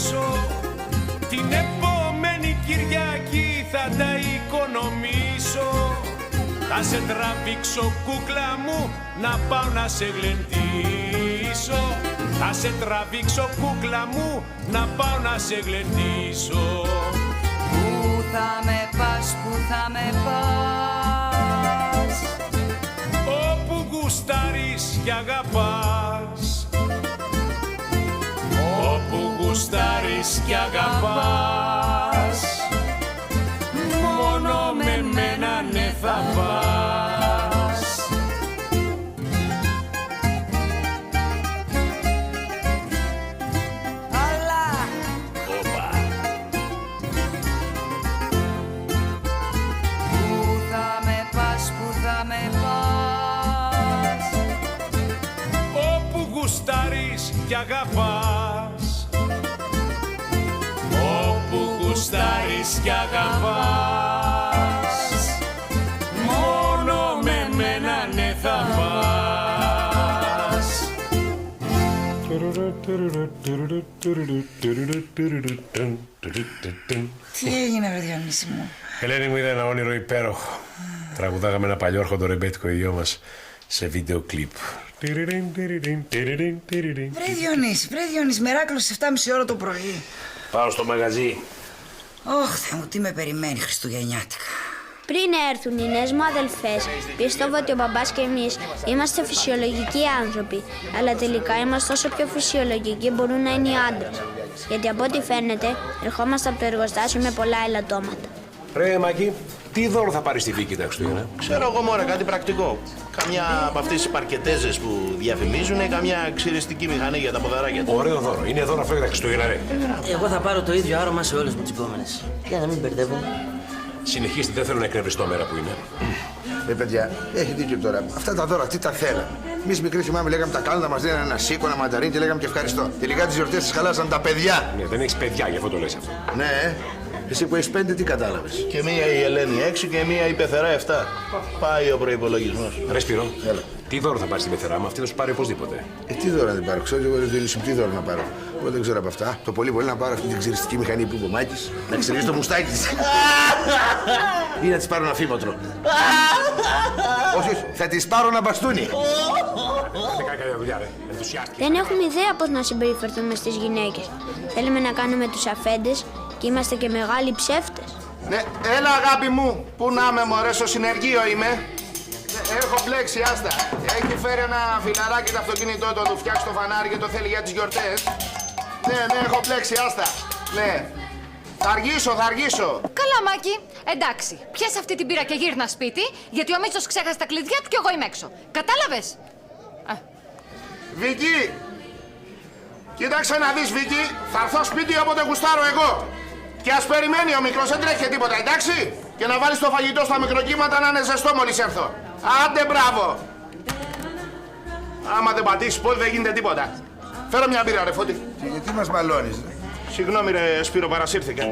πίσω. Την επόμενη Κυριακή θα τα οικονομήσω. Θα σε τραβήξω κούκλα μου, να πάω να σε γλεντήσω. Θα σε τραβήξω κούκλα μου, να πάω να σε γλεντήσω. Πού θα με πας, πού θα με πας? Όπου γουστάρεις κι αγαπάς. Όπου γουστάρεις κι αγαπάς. Μόνο με μένα ναι θα πας. Αλλά! Οπα. Πού θα με πας, πού θα με πας? Όπου γουστάρεις κι αγαπάς. Όπου γουστάρεις κι αγαπάς. Μόνο με μένα ναι θα πας. Τι έγινε, βρε Διονύση μου? Ελένη μου, είδα ένα όνειρο υπέροχο. Τραγουδάγαμε ένα παλιόρχοντο ρεμπέτικο οι δυο μας σε βίντεο κλιπ. Βρε Διονύση, μεράκλος σε 7,5 ώρα το πρωί. Πάω στο μαγαζί. Ωχ, Θεέ μου, τι με περιμένει Χριστουγεννιάτικα. Πριν έρθουν οι νέες μου αδελφές, πίστευα ότι ο μπαμπάς και εμείς είμαστε φυσιολογικοί άνθρωποι. Αλλά τελικά είμαστε όσο πιο φυσιολογικοί μπορούν να είναι οι άντρες. Γιατί από ό,τι φαίνεται, ερχόμαστε από το εργοστάσιο με πολλά ελαττώματα. Ρε Μάκη, τι δώρο θα πάρει στη Βίκη τα Χριστούγεννα? Ξέρω εγώ μωρέ, κάτι πρακτικό. Καμιά από αυτές τις παρκετέζες που διαφημίζουν ή καμιά ξυριστική μηχανή για τα ποδαράκια. Ωραίο δώρο. Είναι δώρο αυτό για τα Χριστούγεννα, ρε. Εγώ θα πάρω το ίδιο άρωμα σε όλες μου τις γκόμενες. Για να μην μπερδεύομαι. Συνεχίστε, δεν θέλω να εκνευριστώ μέρα που είναι. Παιδιά, έχει δίκιο τώρα. Αυτά τα δώρα, τι τα θέλαμε. Εμείς μικροί θυμάμαι, λέγαμε τα κάλαντα, μας δίνανε ένα σίκο, ένα μανταρίνι και λέγαμε και ευχαριστώ. Τελικά τις γιορτές τις χαλάσαν τα παιδιά. Ναι, δεν έχεις παιδιά, γι' αυτό το λες αυτό. Ναι, εσύ που έχεις 5, τι κατάλαβες? Και μία η Ελένη 6 και μία η Πεθερά 7. Πάει ο προϋπολογισμός. Ρε Σπύρο, Έλα. τι δώρο θα πάρει στην πεθερά μου, αυτή θα σου πάρει οπωσδήποτε. Τι δώρα να την πάρω, ξέρω εγώ τι δώρο να πάρω. Εγώ δεν ξέρω από αυτά. Το πολύ πολύ να πάρω αυτή την ξυριστική μηχανή που είπε ο Μάκης, να ξυρίσει το μουστάκι της. Ή να της πάρω ένα φήμοτρο. Όχι, θα της πάρω ένα μπαστούνι. Δεν κάνει καλή δουλειά, ρε. Ενθουσιάστηκε. Δεν έχουμε ιδέα πώς να συμπεριφερθούμε στις γυναίκες. Θέλουμε να κάνουμε τους αφέντες και είμαστε και μεγάλοι ψεύτες. Ναι, έλα αγάπη μου, πού να είμαι μωρέ, στο συνεργείο είμαι. Έχω μπλέξει, άστα. Έχει φέρει ένα φιλαράκι το αυτοκίνητό του, του φτιάξει το φανάρι και το θέλει για τις γιορτές. Ναι, έχω μπλέξει, άστα. Ναι. Θα αργήσω. Καλά, Μάκη. Εντάξει. Πιάσε αυτή την πύρα και γύρνα σπίτι, γιατί ο Μίτσος ξέχασε τα κλειδιά του και εγώ είμαι έξω. Κατάλαβες? Βίκυ! Κοίταξε να δεις, Βίκυ. Θα έρθω σπίτι όποτε γουστάρω εγώ. Και ας περιμένει ο μικρός, δεν τρέχει τίποτα, εντάξει. Και να βάλεις το φαγητό στα μικροκύματα να είναι ζεστό μόλις έρθω. Άντε, μπράβο. Άμα δεν πατήσεις πόδι δεν γίνεται τίποτα. Φέρω μια μπύρα, ρε Φώτη. Γιατί μας μαλώνεις? Συγγνώμη, ρε Σπύρο, παρασύρθηκα.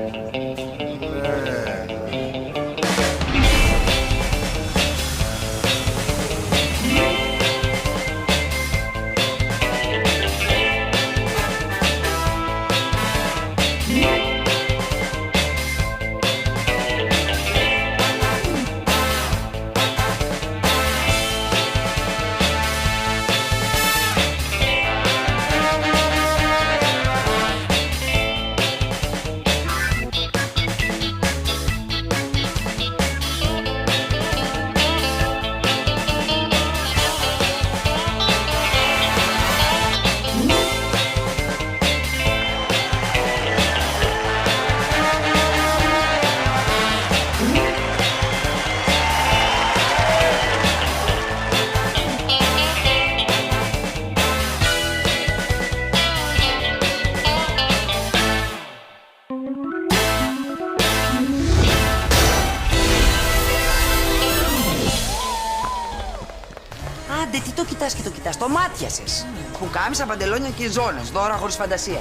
Άντε, τι το κοιτάς και το κοιτάς, το μάτιασες. Πουκάμισα, παντελόνια και ζώνες, δώρα χωρίς φαντασία.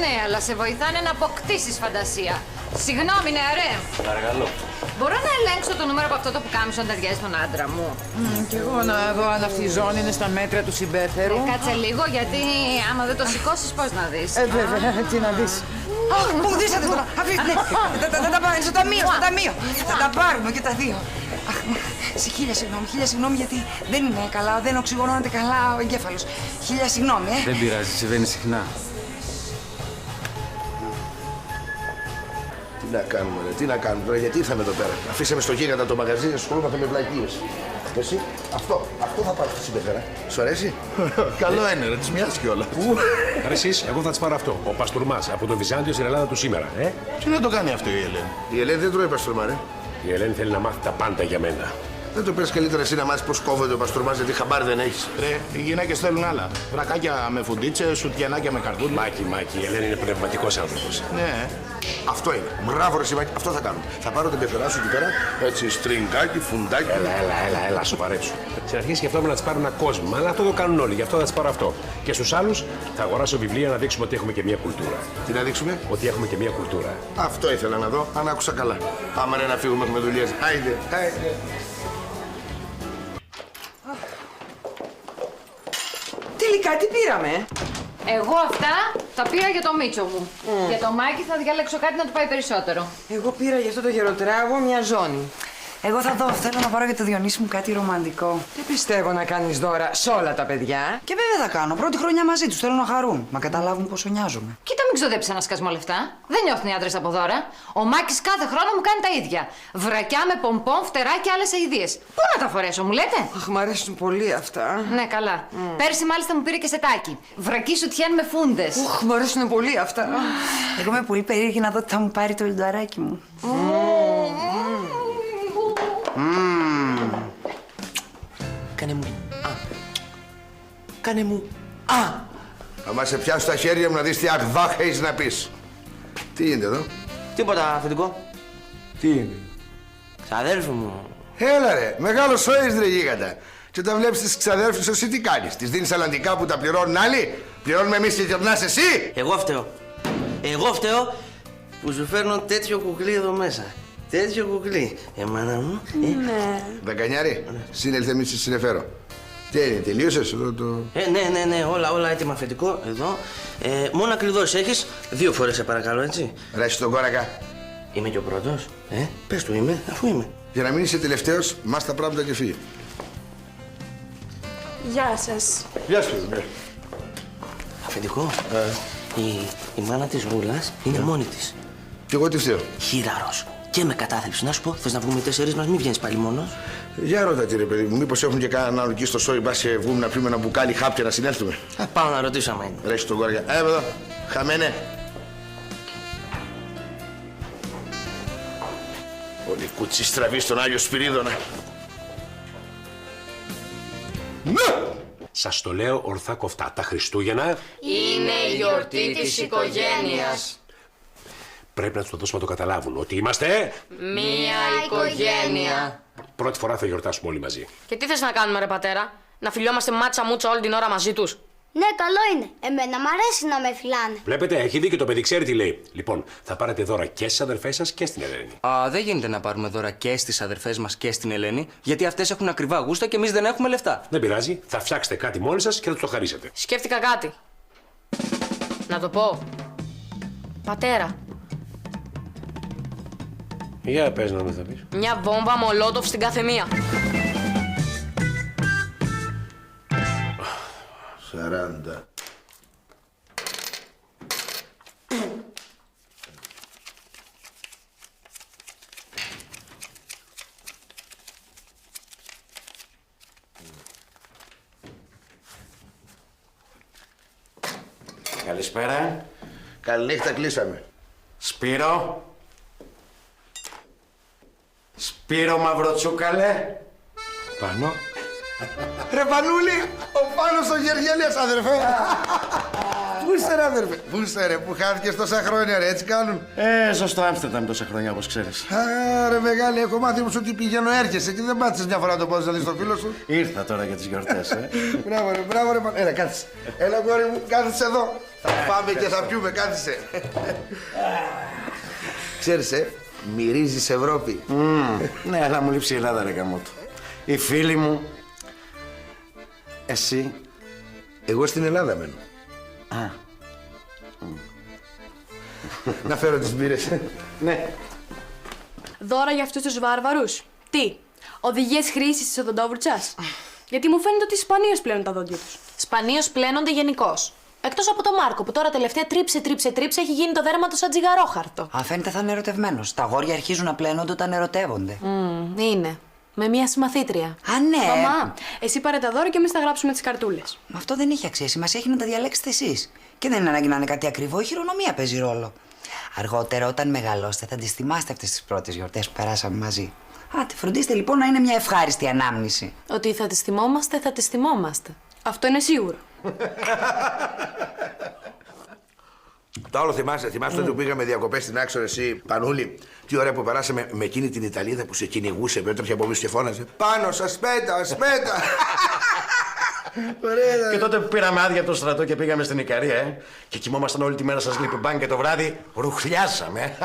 Ναι, αλλά σε βοηθάνε να αποκτήσεις φαντασία. Συγγνώμη, νεαρέ. Παρακαλώ. Μπορώ να ελέγξω το νούμερο από αυτό το πουκάμισο να ταιριάζει στον άντρα μου? Κι εγώ να δω αν αυτή η ζώνη είναι στα μέτρα του συμπέθερου. Κάτσε λίγο, γιατί άμα δεν το σηκώσεις, πώς να δεις? Βέβαια, τι να δεις. Αχ, μου δίσατε τώρα. Θα τα πάρουμε στο ταμείο, στο ταμείο. Θα τα πάρουμε και τα δύο. Αχ, χίλια συγγνώμη γιατί δεν είναι καλά, δεν οξυγονώνεται καλά ο εγκέφαλος. Χίλια συγγνώμη, Δεν πειράζει, συμβαίνει συχνά. Τι να κάνουμε, ρε, τι να κάνουμε τώρα, γιατί ήρθαμε εδώ πέρα. Αφήσαμε στο γίγαντα το μαγαζί και ασχολούμαστε με βλακίες. Εσύ, αυτό θα πάρεις τη συμπεθέρα. Σου αρέσει? Καλό είναι, ρε, της μοιάζει κιόλας. Ρε εσείς, εγώ θα της πάρω αυτό. Ο παστούρμας από το Βυζάντιο στην Ελλάδα του σήμερα. Τι να το κάνει αυτό η Ελένη? Η Ελένη δεν τρώει παστούρμα, ρε. Η Ελένη θέλει να μάθει τα πάντα για μένα. Δεν το πες καλύτερα εσύ να μάθεις πώς κόβεται ο παστούρμας, γιατί χαμπάρι δεν έχεις. Ρε, οι γυναίκες θέλουν άλλα. Βρακάκια με φουντίτσες, σουτιανάκια με καρδούλι. Μάκη, η Ελένη είναι πνευματικός άνθρωπος. Ναι. Αυτό είναι. Μπράβο, ρε Σιμάκη, αυτό θα κάνουμε. Θα πάρω την πεθερά σου εκεί πέρα, έτσι, στριγκάκι, φουντάκι. Έλα, σοβαρέψου. Στην αρχή σκεφτόμουν να της πάρω ένα κόσμο, αλλά αυτό το κάνουν όλοι, γι' αυτό θα της πάρω αυτό. Και στους άλλους θα αγοράσω βιβλία να δείξουμε ότι έχουμε και μια κουλτούρα. Τι να δείξουμε? Ότι έχουμε και μια κουλτούρα. Αυτό ήθελα να δω, αν άκουσα καλά. Άμα ρε να φύγουμε, έχουμε δουλειές. Άιντε. Τελικά τι πήραμε? Εγώ αυτά τα πήρα για το Μίτσο μου. Για το Μάκη θα διαλέξω κάτι να του πάει περισσότερο. Εγώ πήρα για αυτό το γεροτράγο μια ζώνη. Εγώ θα δω, θέλω να πάρω για το Διονύση μου κάτι ρομαντικό. Δεν πιστεύω να κάνεις δώρα σε όλα τα παιδιά. Και βέβαια θα κάνω. Πρώτη χρονιά μαζί τους, θέλω να χαρούν. Μα καταλάβουν πόσο νοιάζομαι. Κοίτα, μην ξοδέψει ένα σκασμό λεφτά. Δεν νιώθουν οι άντρες από δώρα. Ο Μάκης κάθε χρόνο μου κάνει τα ίδια. Βρακιά με πομπόν, φτερά και άλλες αηδίες. Πού να τα φορέσω, μου λέτε? Αχ, μ' αρέσουν πολύ αυτά. Ναι, καλά. Πέρσι μάλιστα μου πήρε και σετάκι. Βρακί σουτιέν με φούντες. Αχ, μ' αρέσουν πολύ αυτά. Εγώ είμαι πολύ περίεργη να δω τι θα μου πάρει το λινταράκι μου. Κάνε μου. Κάνε μου. Άμα σε πιάσω στα χέρια μου να δεις τι αχδάχ έχεις να πεις. Τι είναι εδώ? Τίποτα αφεντικό. Τι είναι? Ξαδέρφη μου. Έλα ρε, μεγάλο σόης ρε γίγαντα. Και όταν βλέπεις τις ξαδέρφους σου, εσύ τι κάνεις? Τις δίνεις αλλαντικά που τα πληρώνουν άλλοι? Πληρώνουμε εμείς και γυρνάς εσύ? Εγώ φταίω που σου φέρνω τέτοιο κουκλί εδώ μέσα. Τέτοιο κουκλί. Μάνα μου. Ναι. Δαγκανιάρη, σύνελθε μη σε συνεφέρω. Τι είναι, τελείωσες εδώ το... Ναι, όλα έτοιμα αφεντικό, εδώ. Μόνο να κλειδώσεις έχεις 2 φορές σε παρακαλώ, έτσι. Ρε στον κόρακα. Είμαι και ο πρώτος. Πες του είμαι, αφού είμαι. Για να μην είσαι τελευταίος, μάς τα πράγματα και φύγε. Γεια σας. Γεια σου, ναι. Αφεντικό, η μάνα της Ρούλας είναι μόνη της. Κι εγώ τι φταίω? Χειραρός. Και με κατάθλιψη. Να σου πω, θες να βγούμε 4 μας, μην βγαίνεις πάλι μόνος. Για ρώτα τι ρε παιδί μου, μήπως έχουν και κανέναν άλλο εκεί στο σόι, μπας και βγούμε να πιούμε ένα μπουκάλι χάπια να συνέλθουμε. Πάω να ρωτήσω άμα είναι. Ρε στον κόρακα. Εδώ, χαμένε. Όλη κούτσι στραβή στον Άγιο Σπυρίδωνα. Ναι! Σας το λέω ορθά κοφτά. Τα Χριστούγεννα Είναι η γιορτή της οικογένειας. πρέπει να τους το δώσουμε να το καταλάβουν. Ότι είμαστε... Μία οικογένεια. Πρώτη φορά θα γιορτάσουμε όλοι μαζί. Και τι θες να κάνουμε, ρε πατέρα? Να φιλιόμαστε μάτσα μούτσα όλη την ώρα μαζί τους? Ναι, καλό είναι. Εμένα μ' αρέσει να με φιλάνε. Βλέπετε, έχει δίκιο το παιδί, ξέρει τι λέει. Λοιπόν, θα πάρετε δώρα και στις αδερφές σας και στην Ελένη. Δεν γίνεται να πάρουμε δώρα και στις αδερφές μας και στην Ελένη, γιατί αυτές έχουν ακριβά γούστα και εμείς δεν έχουμε λεφτά. Δεν πειράζει, θα φτιάξετε κάτι μόνοι σας και θα τους το χαρίσετε. Σκέφτηκα κάτι. Να το πω. Πατέρα, Για πες να με θα πεις. μια βόμβα μολότοφ στην κάθε μία. 40. Καλησπέρα. Καληνύχτα, κλείσαμε. Σπύρο. Σπύρο Μαυροτσούκαλε. Πάνω. Ρε Πανούλη, ο Πάνος ο Γεργέλιας, αδερφέ. Πού είσαι ρε αδερφέ, πού είσαι ρε, που χάθηκες τόσα χρόνια ρε, έτσι κάνουν. Ζω στο Άμστερνταμ τόσα χρόνια όπως ξέρεις. Ρε μεγάλη, έχω μάθει όμως ότι πηγαίνω έρχεσαι και δεν πάτησες μια φορά το πόδι να δεις το φίλο σου. Ήρθα τώρα για τις γιορτές, Μπράβο ρε, μπράβο ρε. Έλα, κάθισε. Έλα, κόρη μου, κάθισε εδώ. Θα πάμε και θα πιούμε, κάθισε. Ξέρεις, μυρίζεις Ευρώπη. Ναι, αλλά μου λείψει η Ελλάδα, ρε γαμότο. Οι φίλοι μου. Εσύ. Εγώ στην Ελλάδα μένω. Να φέρω τις μπύρες. Ναι. Δώρα για αυτούς τους βάρβαρους. Τι, οδηγίες χρήσης της οδοντόβουρτσας. Γιατί μου φαίνεται ότι σπανίως πλένουν τα δόντια τους. Σπανίως πλένονται γενικώς. Εκτός από τον Μάρκο που τώρα τελευταία τρίψε, έχει γίνει το δέρμα του σαν τζιγαρόχαρτο. Φαίνεται θα είναι ερωτευμένος. Τα αγόρια αρχίζουν να πλένονται όταν ερωτεύονται. Είναι. Με μια συμμαθήτρια. Α, ναι. Μαμά, εσύ πάρε τα δώρα και εμείς θα γράψουμε τις καρτούλες. Μα αυτό δεν έχει αξία. Σημασία έχει να τα διαλέξετε εσείς. Και δεν είναι ανάγκη να είναι κάτι ακριβό, η χειρονομία παίζει ρόλο. Αργότερα, όταν μεγαλώσετε, θα τις θυμάστε αυτές τις πρώτες γιορτές που περάσαμε μαζί. Φροντίστε λοιπόν να είναι μια ευχάριστη ανάμνηση. Ότι θα τις θυμόμαστε, θα τις θυμόμαστε. Αυτό είναι σίγουρο. Το άλλο θυμάσαι ότι που πήγαμε διακοπές στην Άξο, εσύ, Πανούλη. Τι ωραία που περάσαμε με εκείνη την Ιταλίδα που σε κυνηγούσε, πέτρεψε από πίσω και φώναζε. Πάνω, σας πέτα. Ωραία. Και τότε που πήραμε άδεια από το στρατό και πήγαμε στην Ικαρία, και κοιμόμασταν όλη τη μέρα σας λείπει μπαν και το βράδυ ρουχλιάσαμε.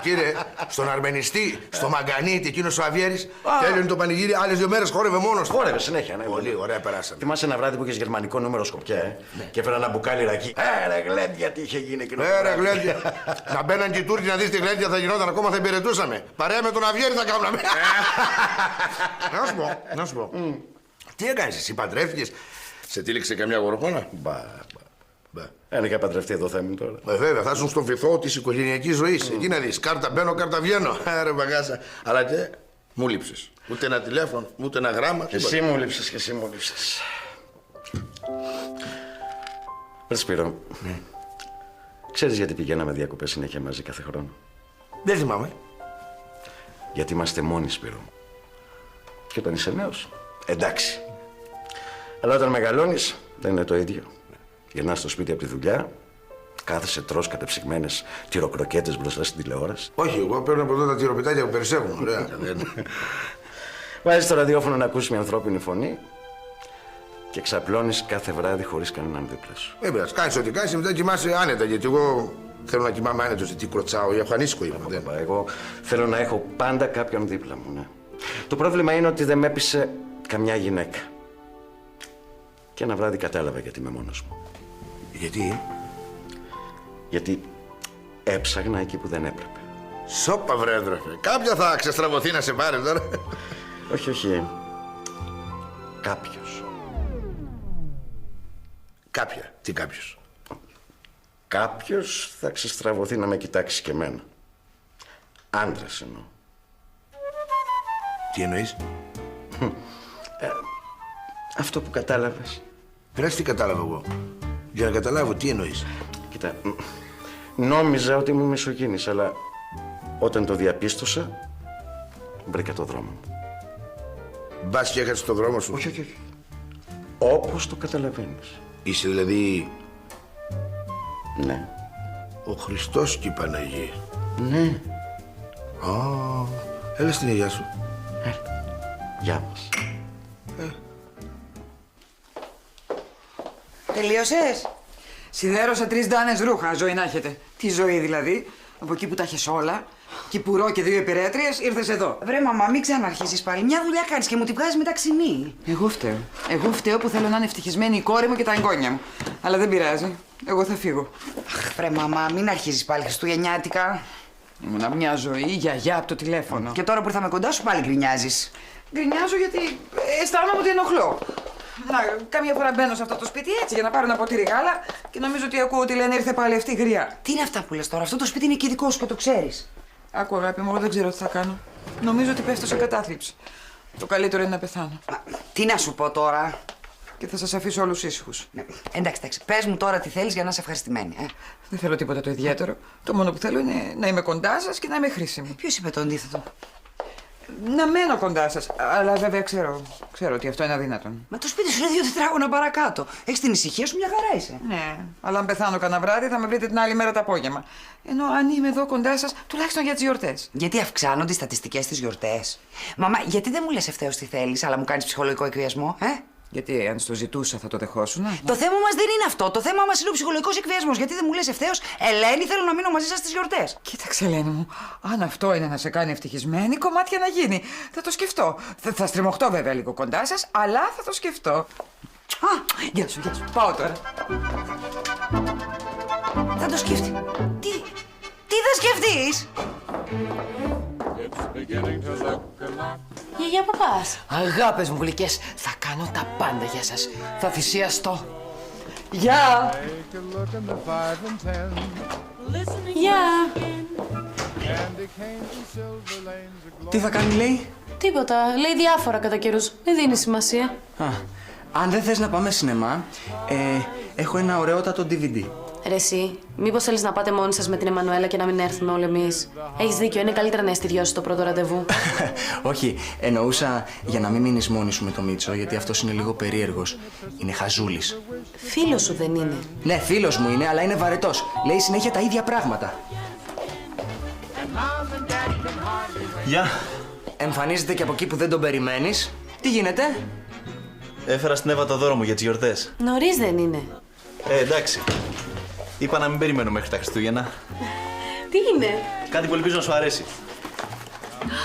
Κύριε, στον Αρμενιστή, στο Μαγκανίτη, εκείνος ο Αβιέρης, τέλειωνε το πανηγύρι, άλλες 2 μέρες χόρευε μόνος. Χόρευε συνέχεια, ναι. Πολύ ωραία περάσαμε. Θυμάσαι ένα βράδυ που είχες γερμανικό νούμερο Σκοπιά, και έφερα ένα μπουκάλι ρακί. Ρε γλέντια, τι είχε γίνει εκείνο. Ρε γλέντια. Να μπαίναν και οι Τούρκοι να δεις τι γλέντια θα γινόταν, ακόμα θα υπηρετούσαμε. Παρέα με τον Αβιέρη θα κάναμε. Να σου πω. Τι έκανες εσύ, παντρεύτηκες, σε τύλιξε καμιά γορχόνα? Αν είχα παντρευτεί εδώ θα ήμουν τώρα. Βέβαια, θα ήσουν στο βυθό της οικογενειακής ζωής. Εκεί να δεις, κάρτα μπαίνω, κάρτα βγαίνω. Ρε μπαγάσα. Αλλά και μου λείψες. Ούτε ένα τηλέφωνο, ούτε ένα γράμμα. Εσύ μου λείψες και εσύ μου λείψες. Ρε Σπύρο, ξέρεις γιατί πηγαίναμε διακοπές συνέχεια μαζί κάθε χρόνο? Δεν θυμάμαι. Γιατί είμαστε μόνοι, Σπύρο. Και όταν είσαι νέος, εντάξει. Αλλά όταν μεγαλώνεις, δεν είναι το ίδιο. Γυρνάς στο σπίτι από τη δουλειά, κάθεσαι, τρως κατεψυγμένες τυροκροκέτες μπροστά στην τηλεόραση. Όχι, εγώ παίρνω από εδώ τα τυροπιτάκια που περισσεύουν. Ωραία. Βάζεις το ραδιόφωνο να ακούσεις μια ανθρώπινη φωνή και ξαπλώνεις κάθε βράδυ χωρίς κανέναν δίπλα σου. Βέβαια, κάνεις ό,τι κάνεις, μετά κοιμάσαι άνετα. Γιατί εγώ θέλω να κοιμάμαι άνετος, γιατί κροτσάω, έχω ανήσυχο είμαι. Εγώ θέλω να έχω πάντα κάποιον δίπλα μου, ναι. Το πρόβλημα είναι ότι δεν με έπεισε καμιά γυναίκα. Και ένα βράδυ κατάλαβα γιατί είμαι μόνος μου. Γιατί? Γιατί έψαγνα εκεί που δεν έπρεπε. Σόπα βρε έντροφε. Κάποια θα ξεστραβωθεί να σε πάρει τώρα. Όχι, όχι. Κάποιος. Κάποια. Τι κάποιος? Κάποιος θα ξεστραβωθεί να με κοιτάξει και εμένα. Άντρας εννοώ. Τι εννοείς? Αυτό που κατάλαβες. Πες τι κατάλαβα εγώ. Για να καταλάβω τι εννοείς. Κοίτα, νόμιζα ότι ήμουν μισογίνης, αλλά όταν το διαπίστωσα, βρήκα το δρόμο μου. Μπας και έχασες το δρόμο σου. Όχι, όχι, όχι. Όπως το καταλαβαίνεις. Είσαι δηλαδή... Ναι. Ο Χριστός και η Παναγία. Ναι. Έλα στην υγεία σου. Γεια μας. Τελείωσες? Σιδέρωσα 3 ντάνες ρούχα, ζωή να έχετε. Τι ζωή δηλαδή? Από εκεί που τα έχεις όλα, κυπουρό και 2 υπηρέτριες, ήρθες εδώ. Βρε μαμά, μην ξαναρχίσεις πάλι. Μια δουλειά κάνεις και μου τη βγάζεις με ταξινή. Εγώ φταίω. Εγώ φταίω που θέλω να είναι ευτυχισμένη η κόρη μου και τα εγγόνια μου. Αλλά δεν πειράζει. Εγώ θα φύγω. Αχ, βρε μαμά, μην αρχίζεις πάλι χριστουγεννιάτικα. Ήμουνα μια ζωή, γιαγιά από το τηλέφωνο. Και τώρα που ήρθαμε κοντά σου πάλι γκρινιάζεις. Γκρινιάζω γιατί αισθάνομαι ότι ενοχλώ. Κάμια φορά μπαίνω σε αυτό το σπίτι έτσι για να πάρω ένα ποτήρι γάλα και νομίζω ότι ακούω ότι λένε ήρθε πάλι αυτή η γριά. Τι είναι αυτά που λες τώρα? Αυτό το σπίτι είναι και δικό σου και το ξέρεις. Άκου αγάπη μου, εγώ δεν ξέρω τι θα κάνω. Νομίζω ότι πέφτω σε κατάθλιψη. Το καλύτερο είναι να πεθάνω. Τι να σου πω τώρα? Και θα σας αφήσω όλους ήσυχους. Εντάξει, πες μου τώρα τι θέλεις για να είσαι ευχαριστημένη. Δεν θέλω τίποτα το ιδιαίτερο. Το μόνο που θέλω είναι να είμαι κοντά σας και να είμαι χρήσιμη. Ποιος είπε το αντίθετο? να μένω κοντά σας. Αλλά βέβαια ξέρω ότι αυτό είναι αδύνατον. Μα το σπίτι σου είναι 2 τετράγωνα παρακάτω. Έχεις την ησυχία σου, μια χαρά είσαι. Ναι, αλλά αν πεθάνω κανένα βράδυ θα με βρείτε την άλλη μέρα το απόγευμα. Ενώ αν είμαι εδώ κοντά σας, τουλάχιστον για τις γιορτές. Γιατί αυξάνονται οι στατιστικές στις γιορτές? Μαμά, γιατί δεν μου λες ευθέως τι θέλεις, αλλά μου κάνεις ψυχολογικό εκβιασμό, Γιατί αν στο ζητούσα θα το δεχόσουν. Το θέμα μας δεν είναι αυτό. Το θέμα μας είναι ο ψυχολογικός εκβιασμός. Γιατί δεν μου λες ευθέως, Ελένη, θέλω να μείνω μαζί σας στις γιορτές. Κοίταξε, Ελένη μου, αν αυτό είναι να σε κάνει ευτυχισμένη, κομμάτια να γίνει. Θα το σκεφτώ. Θα στριμωχτώ βέβαια λίγο κοντά σας, αλλά θα το σκεφτώ. Γεια σου. Πάω τώρα. Θα το σκεφτεί. Τι θα σκεφτείς? Γιαγιά, πού πας? Αγάπες μου γλυκές, θα κάνω τα πάντα για σας. Θα θυσιαστώ. Γεια! Γεια! Τι θα κάνει, λέει? Τίποτα. Λέει διάφορα κατά καιρούς. Δεν δίνει σημασία. Αν δεν θες να πάμε σινεμά, έχω ένα ωραιότατο DVD. Ρε εσύ, μήπως θέλεις να πάτε μόνοι σας με την Εμμανουέλα και να μην έρθουμε όλοι εμείς? Έχεις δίκιο, είναι καλύτερα να εστιδιώσεις το πρώτο ραντεβού. Όχι, εννοούσα για να μην μείνεις μόνη σου με το Μίτσο, γιατί αυτός είναι λίγο περίεργος. Είναι χαζούλης. Φίλος σου δεν είναι? Ναι, φίλος μου είναι, αλλά είναι βαρετός. Λέει συνέχεια τα ίδια πράγματα. Γεια. Εμφανίζεται και από εκεί που δεν τον περιμένεις. Τι γίνεται? Έφερα στην Εύα το δώρο μου για τις γιορτές. Νωρίς δεν είναι? Εντάξει. Είπα να μην περιμένω μέχρι τα Χριστούγεννα. Τι είναι? Κάτι που ελπίζω να σου αρέσει.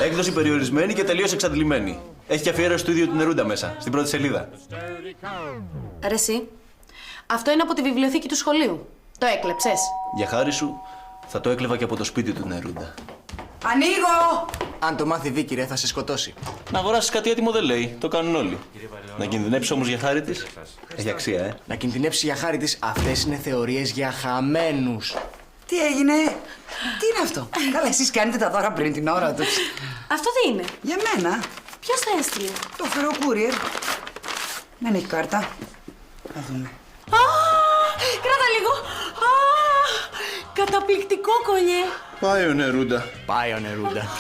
Έκδοση περιορισμένη και τελείως εξαντλημένη. Έχει και αφιέρωση του ίδιου του Νερούντα μέσα, στην πρώτη σελίδα. Ρε εσύ, αυτό είναι από τη βιβλιοθήκη του σχολείου. Το έκλεψες? Για χάρη σου, θα το έκλεβα και από το σπίτι του Νερούντα. Ανοίγω! Αν το μάθει Βίκη, ρε, θα σε σκοτώσει. Να αγοράσεις κάτι έτοιμο δεν λέει. Το κάνουν όλοι. Να κινδυνεύσεις όμως για χάρη της. Έχει αξία, Να κινδυνεύσει για χάρη της, αυτές είναι θεωρίες για χαμένους. Τι έγινε? Τι είναι αυτό? Καλά, εσείς κάνετε τα δώρα πριν την ώρα τους. Αυτό τι είναι? Για μένα. Ποιος το έστειλε? Το φέρω courier. Δεν έχει κάρτα. Να δούμε. Κράτα λίγο. Καταπληκτικό κολλιέ. Πάει ο Νερούντα.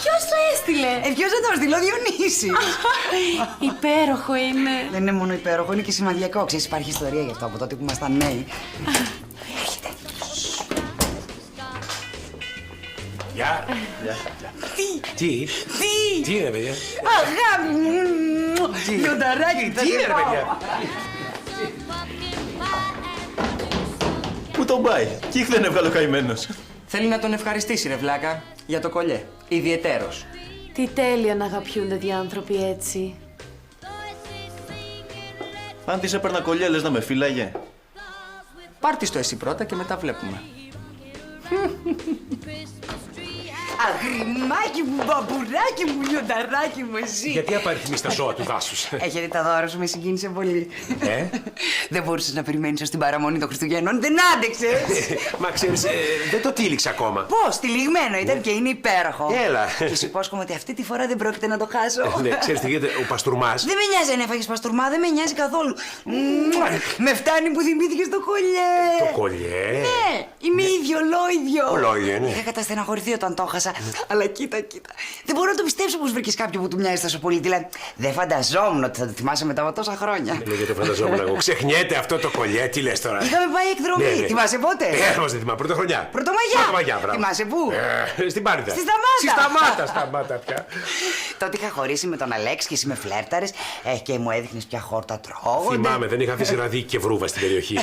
Ποιος το έστειλε? Ποιος δεν το έστειλε? Ο Διονύσης. Υπέροχο είναι. Δεν είναι μόνο υπέροχο, είναι και σημαδιακό. Ξέρεις, υπάρχει ιστορία γι' αυτό από τότε που ήμασταν νέοι. Έρχεται. Γεια. Τι είναι, παιδιά? Αγάπη μου. Λιονταράκι. Τι είναι, παιδιά? Πού τον πάει? Κι δεν έβγαλε ο καημένος. Θέλει να τον ευχαριστήσει, ρε βλάκα, για το κολλιέ. Ιδιαιτέρως. Τι τέλειο να αγαπιούνται δύο άνθρωποι έτσι. Αν της έπαιρνα κολλιέ, λες να με φύλαγε? Πάρ' της το εσύ πρώτα και μετά βλέπουμε. Αγριμάκι μου, μπαμπουράκι μου, λιονταράκι μου, εσύ. Γιατί απαριθμείς τα ζώα του δάσους? Έχετε τα δώρα σου, με συγκίνησε πολύ. Δεν μπορούσες να περιμένεις ως την παραμονή των Χριστουγέννων, δεν άντεξες. Μα ξέρεις, δεν το τύλιξα ακόμα. Πώς, τυλιγμένο ήταν και είναι υπέροχο. Έλα. Και σου υπόσχομαι ότι αυτή τη φορά δεν πρόκειται να το χάσω. Ναι, ξέρεις τι γίνεται, ο παστούρμας. Δεν με νοιάζει αν έφαγες παστούρμα, δεν με νοιάζει καθόλου. Με φτάνει που θυμήθηκες το κολλιέ. Το κολλιέ? Ναι, είμαι ίδιο. Ολόγιο, ναι. Είχα καταστεναχωρηθεί όταν το έχασα. Αλλά κοίτα. Δεν μπορώ να το πιστέψω πως βρήκες κάποιον που του μοιάζει τόσο πολύ. Δηλαδή, δεν φανταζόμουν ότι θα το θυμάσαι μετά από τόσα χρόνια. Ναι, γιατί το φανταζόμουν εγώ. Ξεχνιέται αυτό το κολλιέ, τι λες τώρα? Είχαμε πάει εκδρομή. Ναι. Θυμάσαι πότε? Μας δεν θυμάμαι, Πρωτοχρονιά. Πρωτομαγιά, μπράβο. Θυμάσαι πού? Στην Πάρνηθα. Στη Σταμάτα πια. Τότε είχα χωρίσει με τον Αλέξη και εσύ με φλέρταρες και μου έδειχνες ποια χόρτα τρώγονται. Θυμάμαι, δεν είχα αφήσει ραδί και βρούβα στην περιοχή.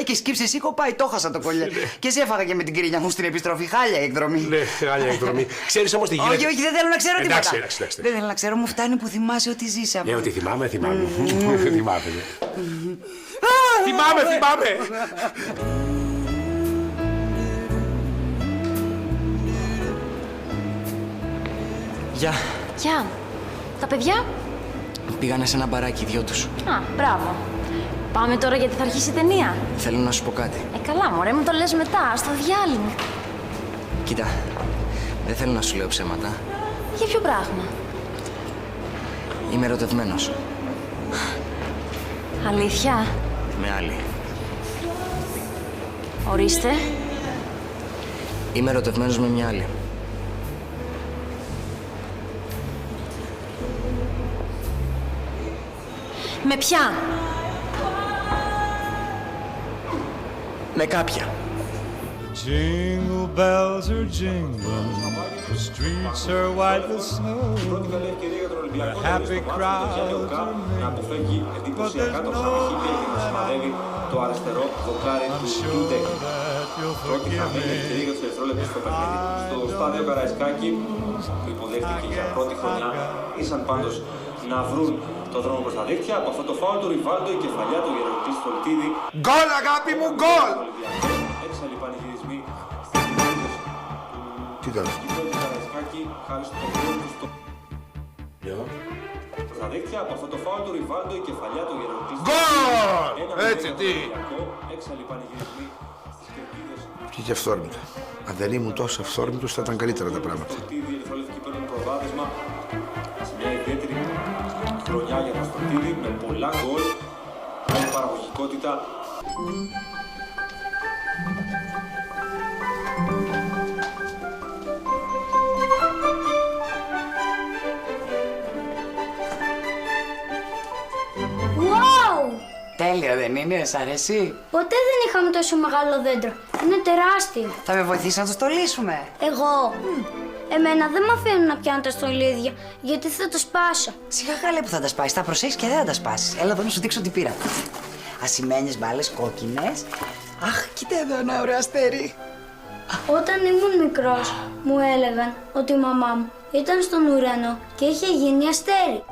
Και σκύψε εσύ κοπάει, το χάσα το κολλιέ. Και σε έφαγα και με την κρίνια μου στην επιστροφή. Χάλια εκδρομή. Ναι, χάλια εκδρομή. Ξέρεις όμως τι γίνεται? Όχι, δεν θέλω να ξέρω τίποτα. Εντάξει. Δεν θέλω να ξέρω, μου φτάνει που θυμάσαι ότι ζήσαμε. Ναι, ότι θυμάμαι. Θυμάμαι. Γεια. Γεια. Τα παιδιά? Πήγανε σε ένα μπαράκι, οι δυο τους. Α, μπράβο. Πάμε τώρα γιατί θα αρχίσει η ταινία. Θέλω να σου πω κάτι. Καλά, μωρέ, μου το λες μετά, στο διάλειμμα. Κοίτα, δεν θέλω να σου λέω ψέματα. Για ποιο πράγμα? Είμαι ερωτευμένος. Αλήθεια? Με άλλη. Ορίστε. Είμαι ερωτευμένος με μια άλλη. Με ποια? Με κάποια. Jingle bells are jingling, the streets are white with snow. The happy crowds are mingling, but there's no one. Το αριστερό δοκάρι του Κιντέκ. Πρώτη χαμένη ευκαιρία για τους δευτερόλεπτους στο παιχνίδι. Στο στάδιο Καραϊσκάκη, που υποδέχτηκε για πρώτη χρονιά, ήσαν πάντως να βρουν το δρόμο προς τα δίκτυα. Από αυτό το φάουλ του Ριβάλντο, η κεφαλιά του Γεροντή Στολτίδη. Γκολ, αγάπη μου, γκολ! Έξαλλοι πανηγυρισμοί. Τι ήταν αυτό? Το Καραϊσκάκη, χάρη στο γκολ του στο... Στα δίκτυα, από αυτό το φάουλ του Ριβάλντο, η κεφαλιά του Γεροντή. Γκολ! Έτσι, τι? Έξαλλοι πανηγυρισμοί στις κερκίδες. Βγήκε αυθόρμητα. Αν δεν ήμουν τόσο αυθόρμητος θα ήταν καλύτερα τα πράγματα. Οι ερυθρόλευκοι παίρνουν προβάδισμα σε μια ιδιαίτερη χρονιά για τον Στολτίδη με πολλά γκολ, με παραγωγικότητα. Wow! Τέλεια δεν είναι, σ' αρέσει? Ποτέ δεν είχαμε τόσο μεγάλο δέντρο. Είναι τεράστιο. Θα με βοηθήσει να το στολίσουμε. Εγώ. Εμένα δεν με αφήνουν να πιάνω τα στολίδια, γιατί θα το σπάσω. Σιγά καλέ που θα τα σπάσεις, θα προσέχεις και δεν θα τα σπάσεις. Έλα εδώ να σου δείξω τι πήρα. Ασημένιες μπάλες κόκκινες. Αχ, κοίτα εδώ ένα ωραίο αστέρι. Όταν ήμουν μικρός, μου έλεγαν ότι η μαμά μου ήταν στον ουρανό και είχε γίνει αστέρι.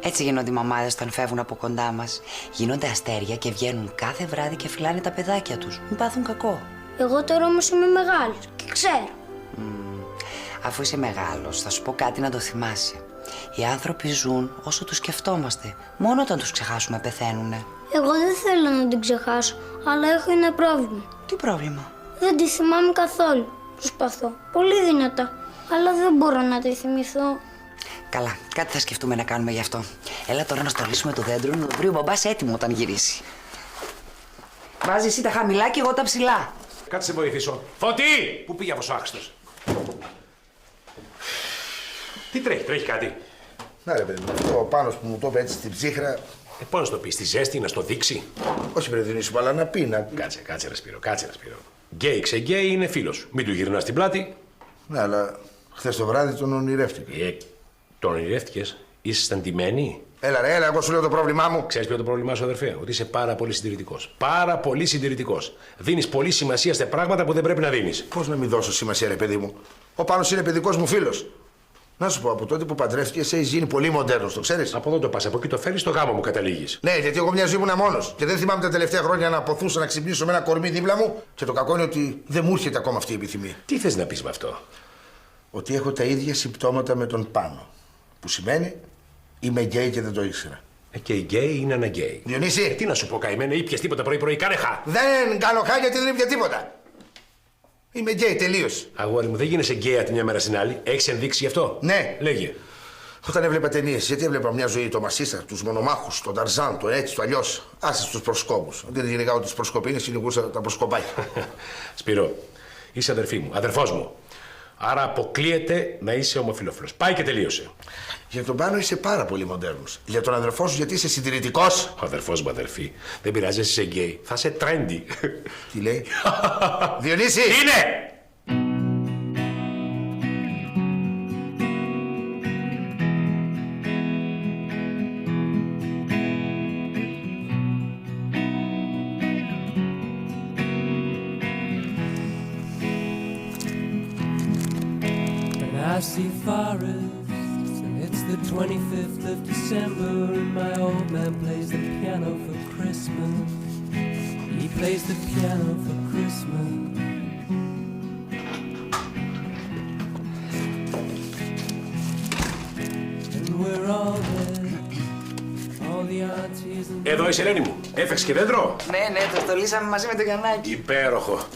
Έτσι γίνονται οι μαμάδες όταν φεύγουν από κοντά μας. Γίνονται αστέρια και βγαίνουν κάθε βράδυ και φυλάνε τα παιδάκια τους. Μην πάθουν κακό. Εγώ τώρα όμως είμαι μεγάλος και ξέρω. Αφού είσαι μεγάλος, θα σου πω κάτι να το θυμάσαι. Οι άνθρωποι ζουν όσο τους σκεφτόμαστε. Μόνο όταν τους ξεχάσουμε πεθαίνουνε. Εγώ δεν θέλω να την ξεχάσω, αλλά έχω ένα πρόβλημα. Τι πρόβλημα? Δεν τη θυμάμαι καθόλου. Προσπαθώ. Πολύ δυνατά. Αλλά δεν μπορώ να τη θυμηθώ. Καλά, κάτι θα σκεφτούμε να κάνουμε γι' αυτό. Έλα τώρα να στολίσουμε το δέντρο, να το βρει ο μπαμπάς έτοιμο όταν γυρίσει. Βάζει εσύ τα χαμηλά και εγώ τα ψηλά. Κάτσε σε βοηθήσω. Φώτη! Πού πήγε αυτός ο άξιτος? Τι τρέχει κάτι? Να ρε παιδί μου, αυτό ο Πάνος που μου το είπε έτσι στην ψύχρα. Πώς να το πει, στη ζέστη, να στο δείξει? Όχι παιδί Δινήσου, αλλά να πει να... Κάτσε ρε Σπύρο, Γκέι ξεγκέι είναι φίλος. Μην του γυρνάς την πλάτη. Ναι, αλλά χθες το βράδυ τον ονειρεύτηκα. Τον ονειρεύτηκες? Ήσασταν ντυμένοι? Έλα, εγώ σου λέω το πρόβλημά μου. Ξέρεις ποιο είναι το πρόβλημά σου, αδερφέ? Ότι είσαι πάρα πολύ συντηρητικός. Πάρα πολύ συντηρητικός. Δίνεις πολύ σημασία σε πράγματα που δεν πρέπει να δίνεις. Πώς να μην δώσω σημασία, ρε παιδί μου? Ο Πάνος είναι παιδικός μου φίλος. Να σου πω, από τότε που παντρεύτηκες έχεις γίνει πολύ μοντέρνος, το ξέρεις? Από εδώ το πας, από εκεί το φέρεις, στο γάμο μου καταλήγεις. Ναι, γιατί εγώ μια ζωή ήμουν μόνος. Και δεν θυμάμαι τα τελευταία χρόνια να αποθούσα να ξυπνήσω με ένα κορμί δίπλα μου. Και το κακό είναι ότι δεν μου έρχεται ακόμα αυτή η επιθυμία. Τι θες να πεις με αυτό? Ότι έχω τα ίδια συμπτώματα με τον Πάνο. Που σημαίνει είμαι γκέι και δεν το ήξερα. Και οι γκέι είναι αναγκαίοι. Διονύση! Τι να σου πω, καημένε, ήπιες τίποτα πρωί-πρωί, κάνε χα! Δεν κάνω χα γιατί δεν ήπια τίποτα. Είμαι γκέι, τελείως. Αγόρι μου, δεν γίνεσαι γκέι από τη μια μέρα στην άλλη. Έχεις ενδείξει γι' αυτό? Ναι. Λέγε. Όταν έβλεπα ταινίες, γιατί έβλεπα μια ζωή το Μασίστα, τους μονομάχους, τον Ταρζάν, το έτσι, το αλλιώς. Άσε τους προσκόπους. Δεν γενικά ότι τους προσκοπίνες κυνηγούσα τα προσκοπάκια. Σπύρο, είσαι αδερφή μου, αδερφός μου. Άρα αποκλείεται να είσαι ομοφυλόφιλος. Πάει και τελείωσε. Για τον Πάνο είσαι πάρα πολύ μοντέρνος. Για τον αδερφό σου γιατί είσαι συντηρητικός. Ο αδερφός μου, αδερφή. Δεν πειράζει, είσαι γκέι. Θα είσαι trendy. Τι λέει? Διονύση! Είναι! I see forests, and it's the 25th of December, and my old man plays the piano for Christmas. He plays the piano for Christmas. And we're all there, all the aunties and... Εδώ είσαι, Ελένη μου. Έφεξες και δέντρο? Ναι, το στολίσαμε μαζί με το Γιαννάκι. Υπέροχο.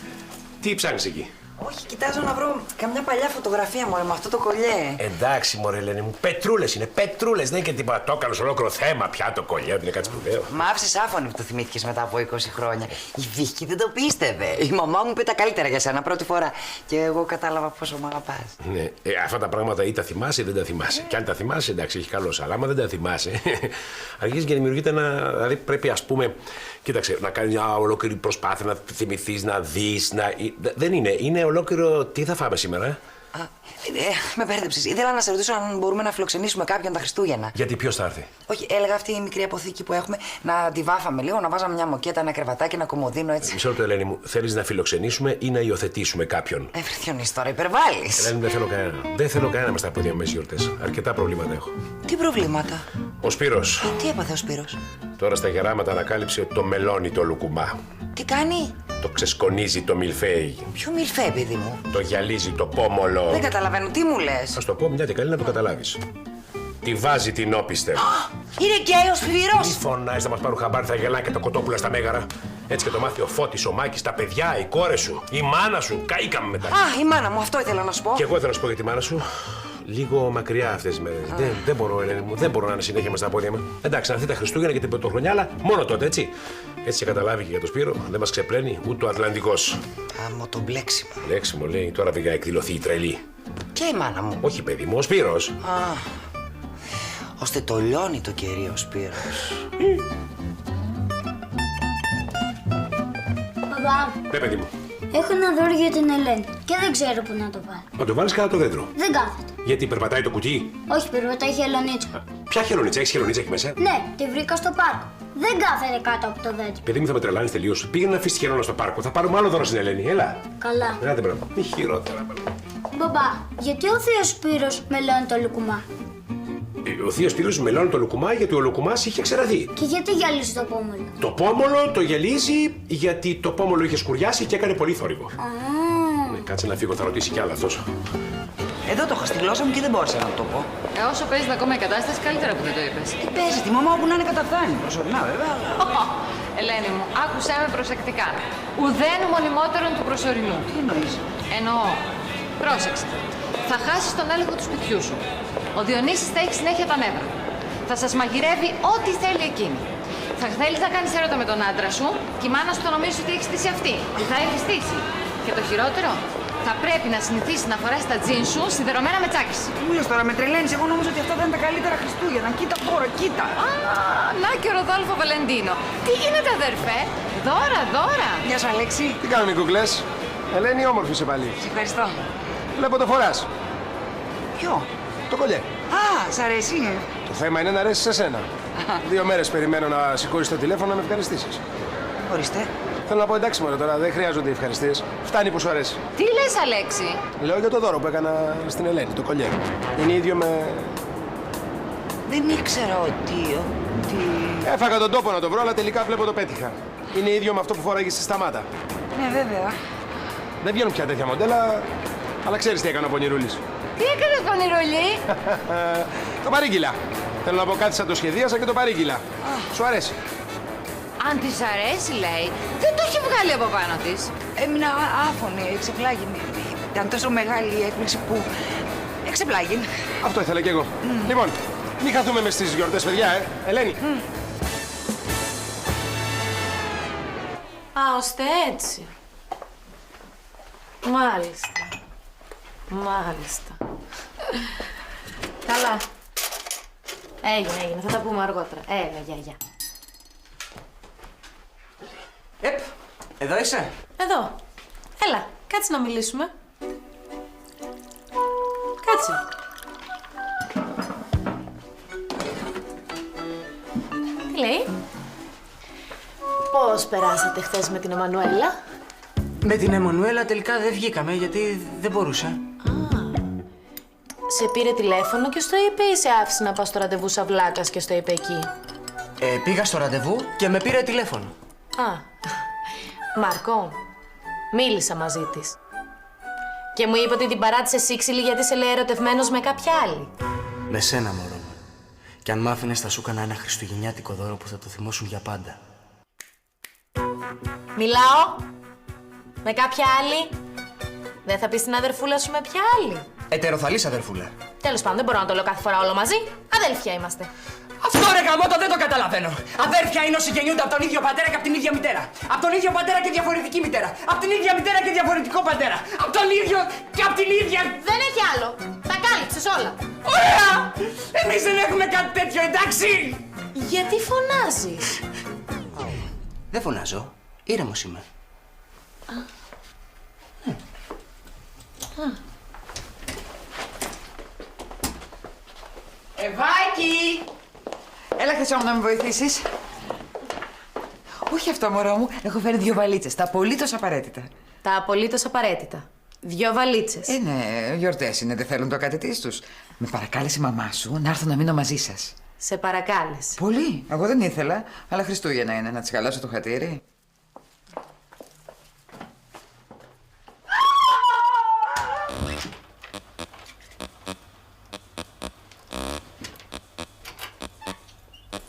Τι ψάχνεις εκεί? Όχι, κοιτάζω να βρω καμιά παλιά φωτογραφία μωρέ με αυτό το κολλιέ. Εντάξει, μωρέ, Ελένη μου, πετρούλες είναι, πετρούλες. Δεν είναι και τίποτα. Το έκανες ολόκληρο θέμα πια το κολλιέ, δεν είναι κάτι σπουδαίο. Μ' άφησες άφωνη που το θυμήθηκες μετά από 20 χρόνια. Η Βίκη δεν το πίστευε. Η μαμά μου είπε τα καλύτερα για σένα πρώτη φορά. Και εγώ κατάλαβα πόσο μ' αγαπάς. Ναι, αυτά τα πράγματα ή τα θυμάσαι ή δεν τα θυμάσαι. Και αν τα θυμάσαι, εντάξει, έχει καλό. Αλλά άμα δεν τα θυμάσαι, αρχίζει και δημιουργείται ένα. Δηλαδή πρέπει, ας πούμε, κοίταξε, να κάνει μια ολόκληρη προσπάθεια να θυμηθείς, να δεις. Δεν είναι. Είναι ολόκληρο. Τι θα φάμε σήμερα, Με μπέρδεψες. Ήθελα να σε ρωτήσω αν μπορούμε να φιλοξενήσουμε κάποιον τα Χριστούγεννα. Γιατί ποιος θα έρθει? Όχι, έλεγα αυτή η μικρή αποθήκη που έχουμε να τη βάφαμε λίγο, να βάζαμε μια μοκέτα, ένα κρεβατάκι, ένα κομμωδίνο έτσι. Μισό λεπτό, Ελένη μου. Θέλεις να φιλοξενήσουμε ή να υιοθετήσουμε κάποιον? Φρυθιονείς τώρα, υπερβάλλεις. Ελένη, δεν θέλω κανένα. Δεν θέλω κανένα μες στα πόδια μου, γιορτές. Αρκετά προβλήματα έχω. Τι προβλήματα? Ο Σπύρος. Τι έπαθε ο Σπύρος? Τώρα στα γεράματα ανακάλυψε το μελόνι το λουκουμά. Τι κάνει? Το ξεσκονίζει το μιλφέι. Ποιο μιλφέ, παιδί μου? Το γυαλίζει το πόμολο. Δεν καταλαβαίνω, τι μου λες? Ας το πω μια και καλή να το καταλάβεις. Τη βάζει την όπιστε. Είναι γκέι ο Σπύρος! Μη φωνάζεις, θα μας πάρουν χαμπάρι, θα γελάνε και τα κοτόπουλα στα μέγαρα. Έτσι και το μάθει ο Φώτης, ο Μάκης, τα παιδιά, οι κόρες σου, η μάνα σου. Καήκαμε μετά. Α, η μάνα μου, αυτό ήθελα να σου πω. Και εγώ ήθελα να σου πω για τη μάνα σου. Λίγο μακριά αυτές τις μέρες. Δεν μπορώ, Ελένη μου, δεν μπορώ να είναι συνέχεια μες στα πόδια μου. Εντάξει, να έρθει τα Χριστούγεννα και την Πρωτοχρονιά, αλλά μόνο τότε, έτσι. Έτσι και καταλάβει και για το Σπύρο, δεν μας ξεπλένει ούτε ο Ατλαντικός. Άμμο το μπλέξιμο. Μπλέξιμο, λέει, τώρα πήγα να εκδηλωθεί η τρελή. Και η μάνα μου. Όχι, παιδί μου, ο Σπύρος. Ώστε το λιώνει το κερί ο Σπύρος. Παπά, Ναι, παιδί μου. έχω ένα δώρο για την Ελένη και δεν ξέρω πού να το βάλω. Να το βάλεις κάτω το δέντρο. Δεν κάθεται. Γιατί περπατάει το κουτί. Όχι, περπατάει χελονίτσα. Ποια χελονίτσα, έχεις χελονίτσα εκεί μέσα? Ναι, τη βρήκα στο πάρκο. Δεν κάθεται κάτω από το δέντρο. Παιδί μου, θα με τρελάνεις τελείως. Πήγαινε να αφήσεις τη χελώνα στο πάρκο. Θα πάρουμε άλλο δώρο στην Ελένη. Έλα. Καλά. Ελάτε, μπράβο. Μη χειρότερα. Μπαμπά, γιατί ο θείος Σπύρος μελώνει το λουκουμά? Ο θείος Σπύρος μελώνει το λουκουμά γιατί ο λουκουμάς είχε ξεραθεί. Και γιατί γυαλίζει το πόμολο? Το πόμολο το γυαλίζει γιατί το πόμολο είχε σκουριάσει και έκανε πολύ θόρυβο. Ναι, κάτσε να φύγω, θα ρωτήσει κι άλλα αυτός. Εδώ το είχα στη γλώσσα μου και δεν μπόρεσα να το πω. Όσο παίζεται ακόμα η κατάσταση, καλύτερα που δεν το είπες. Τι παίζει, τη μαμά όπου να είναι καταφθάνει. Προσωρινά, βέβαια. Ελένη μου, άκουσέ με προσεκτικά. Ουδέν μονιμότερον του προσωρινού. Τι εννοείς? Εννοώ. Πρόσεξε. Θα χάσεις τον έλεγχο του σπιτιού σου. Ο Διονύσης θα έχει συνέχεια τα νεύρα. Θα σας μαγειρεύει ό,τι θέλει εκείνη. Θα θέλεις να κάνεις έρωτα με τον άντρα σου και η μάνα σου το νομίζει ότι έχει στήσει αυτή. Τι θα έχει στήσει. Και το χειρότερο, θα πρέπει να συνηθίσει να φοράς τα τζιν σου σιδερωμένα με τσάκις. Τι μου λες τώρα, με τρελαίνεις. Εγώ νόμιζα ότι αυτά θα είναι τα καλύτερα Χριστούγεννα. Κοίτα τώρα, κοίτα. Να και ο Ροδόλφο Βαλεντίνο. Τι γίνεται, αδερφέ? Δώρα, δώρα. Γεια σου, Αλέξη. Τι κάνουν οι κουκλές? Ελένη, όμορφη σε πάλι. Σε ευχαριστώ. Βλέπω το φοράς. Ποιο? Το κολλιέ. Α, σ' αρέσει. Το θέμα είναι να αρέσει σε σένα. 2 μέρες περιμένω να σηκώσεις το τηλέφωνο να με ευχαριστήσεις. Ορίστε. Θέλω να πω εντάξει μωρέ τώρα, δεν χρειάζονται οι ευχαριστίες. Φτάνει που σου αρέσει. Τι λες, Αλέξη? Λέω για το δώρο που έκανα στην Ελένη, το κολλιέ. Είναι ίδιο με... Δεν ήξερα ότι... Έφαγα τον τόπο να το βρω, αλλά τελικά βλέπω το πέτυχα. Είναι ίδιο με αυτό που φόραγες στη Σταμάτα. Ναι, βέβαια. Δεν βγαίνουν πια τέτοια μοντέλα, αλλά ξέρεις τι έκανε ο Πονηρούλης. Τι έκανες, Πονηρούλη? Το παρήγγειλα. Θέλω να πω κάτι σαν το σχεδίασα και το παρήγγειλα. Σου αρέσει? Αν της αρέσει, λέει, δεν το έχει βγάλει από πάνω της. Έμεινα άφωνη, εξεπλάγει. Ήταν τόσο μεγάλη η έκπληξη που εξεπλάγει. Αυτό ήθελα κι εγώ. Λοιπόν, μην χαθούμε μες στις γιορτές, παιδιά, Ελένη. Α, ώστε έτσι. Μάλιστα. Μάλιστα. Καλά. Έγινε. Θα τα πούμε αργότερα. Έλα, γεια. Εδώ είσαι? Εδώ. Έλα, κάτσε να μιλήσουμε. Κάτσε. Τι λέει? Πώς περάσατε χθες με την Εμμανουέλα? Με την Εμμανουέλα τελικά δεν βγήκαμε γιατί δεν μπορούσε. Σε πήρε τηλέφωνο και στο είπε ή σε άφησε να πας στο ραντεβού Σαβλάκας και στο είπε εκεί? Πήγα στο ραντεβού και με πήρε τηλέφωνο. Μάρκο, μίλησα μαζί της. Και μου είπε ότι την παράτησε σύξυλη γιατί σε λέει ερωτευμένος με κάποια άλλη. Με σένα, μωρό μου. Κι αν μ' άφηνες θα σου έκανα ένα χριστουγεννιάτικο δώρο που θα το θυμώσουν για πάντα. Μιλάω? Με κάποια άλλη? Δεν θα πει στην αδερφούλα σου με ποια άλλη. Ετεροθαλής αδερφούλα. Τέλος πάντων, δεν μπορώ να το λέω κάθε φορά όλο μαζί. Αδέλφια είμαστε. Αυτό ρε γαμώτο δεν το καταλαβαίνω. Αδέρφια είναι όσοι γεννιούνται από τον ίδιο πατέρα και από την ίδια μητέρα. Από τον ίδιο πατέρα και διαφορετική μητέρα. Από την ίδια μητέρα και διαφορετικό πατέρα. Από τον ίδιο και από την ίδια. Δεν έχει άλλο. Τα κάλυψες όλα. Ωραία! Εμείς δεν έχουμε κάτι τέτοιο, εντάξει! Γιατί φωνάζεις? Δεν φωνάζω. Ήρεμος είμαι. Ευάκη! Έλα Χρυσό μου να με βοηθήσεις. Όχι αυτό μωρό μου, έχω φέρει 2 βαλίτσες, τα απολύτως απαραίτητα. Τα απολύτως απαραίτητα. 2 βαλίτσες. Ναι, γιορτές είναι, δεν θέλουν το κάτι της τους. Με παρακάλεσε η μαμά σου να έρθω να μείνω μαζί σας. Σε παρακάλεσε. Πολύ. Εγώ δεν ήθελα, αλλά Χριστούγεννα είναι, να της χαλάσω το χατήρι.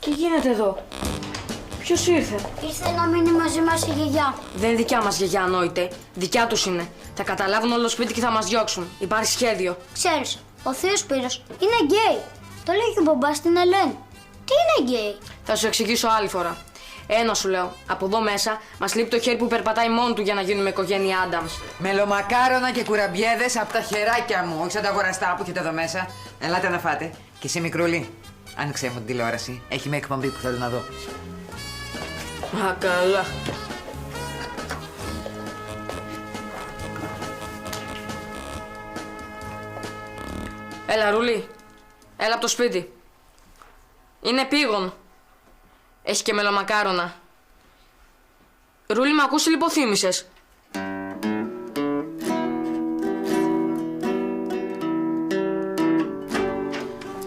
Τι γίνεται εδώ? Ποιος ήρθε? Ήρθε να μείνει μαζί μας η γιαγιά. Δεν είναι δικιά μας γιαγιά, ανόητε. Δικιά τους είναι. Θα καταλάβουν όλο το σπίτι και θα μας διώξουν. Υπάρχει σχέδιο. Ξέρεις, ο θείος Σπύρος είναι γκέι. Το λέει και ο μπαμπάς στην Ελένη. Τι είναι γκέι? Θα σου εξηγήσω άλλη φορά. Ένα σου λέω. Από εδώ μέσα μας λείπει το χέρι που περπατάει μόνο του για να γίνουμε οικογένεια Άνταμς. Μελομακάρονα και κουραμπιέδες από τα χεράκια μου, όχι σαν τα αγοραστά που έχετε εδώ μέσα. Ελάτε να φάτε. Και εσύ μικρούλη, άνοιξε μου την τηλεόραση. Έχει μια εκπομπή που θέλω να δω. Α, καλά. Έλα, Ρούλη. Έλα από το σπίτι. Είναι επίγον. Έχει και μελομακάρονα. Ρούλη, μ' ακούς ή λιποθύμησες?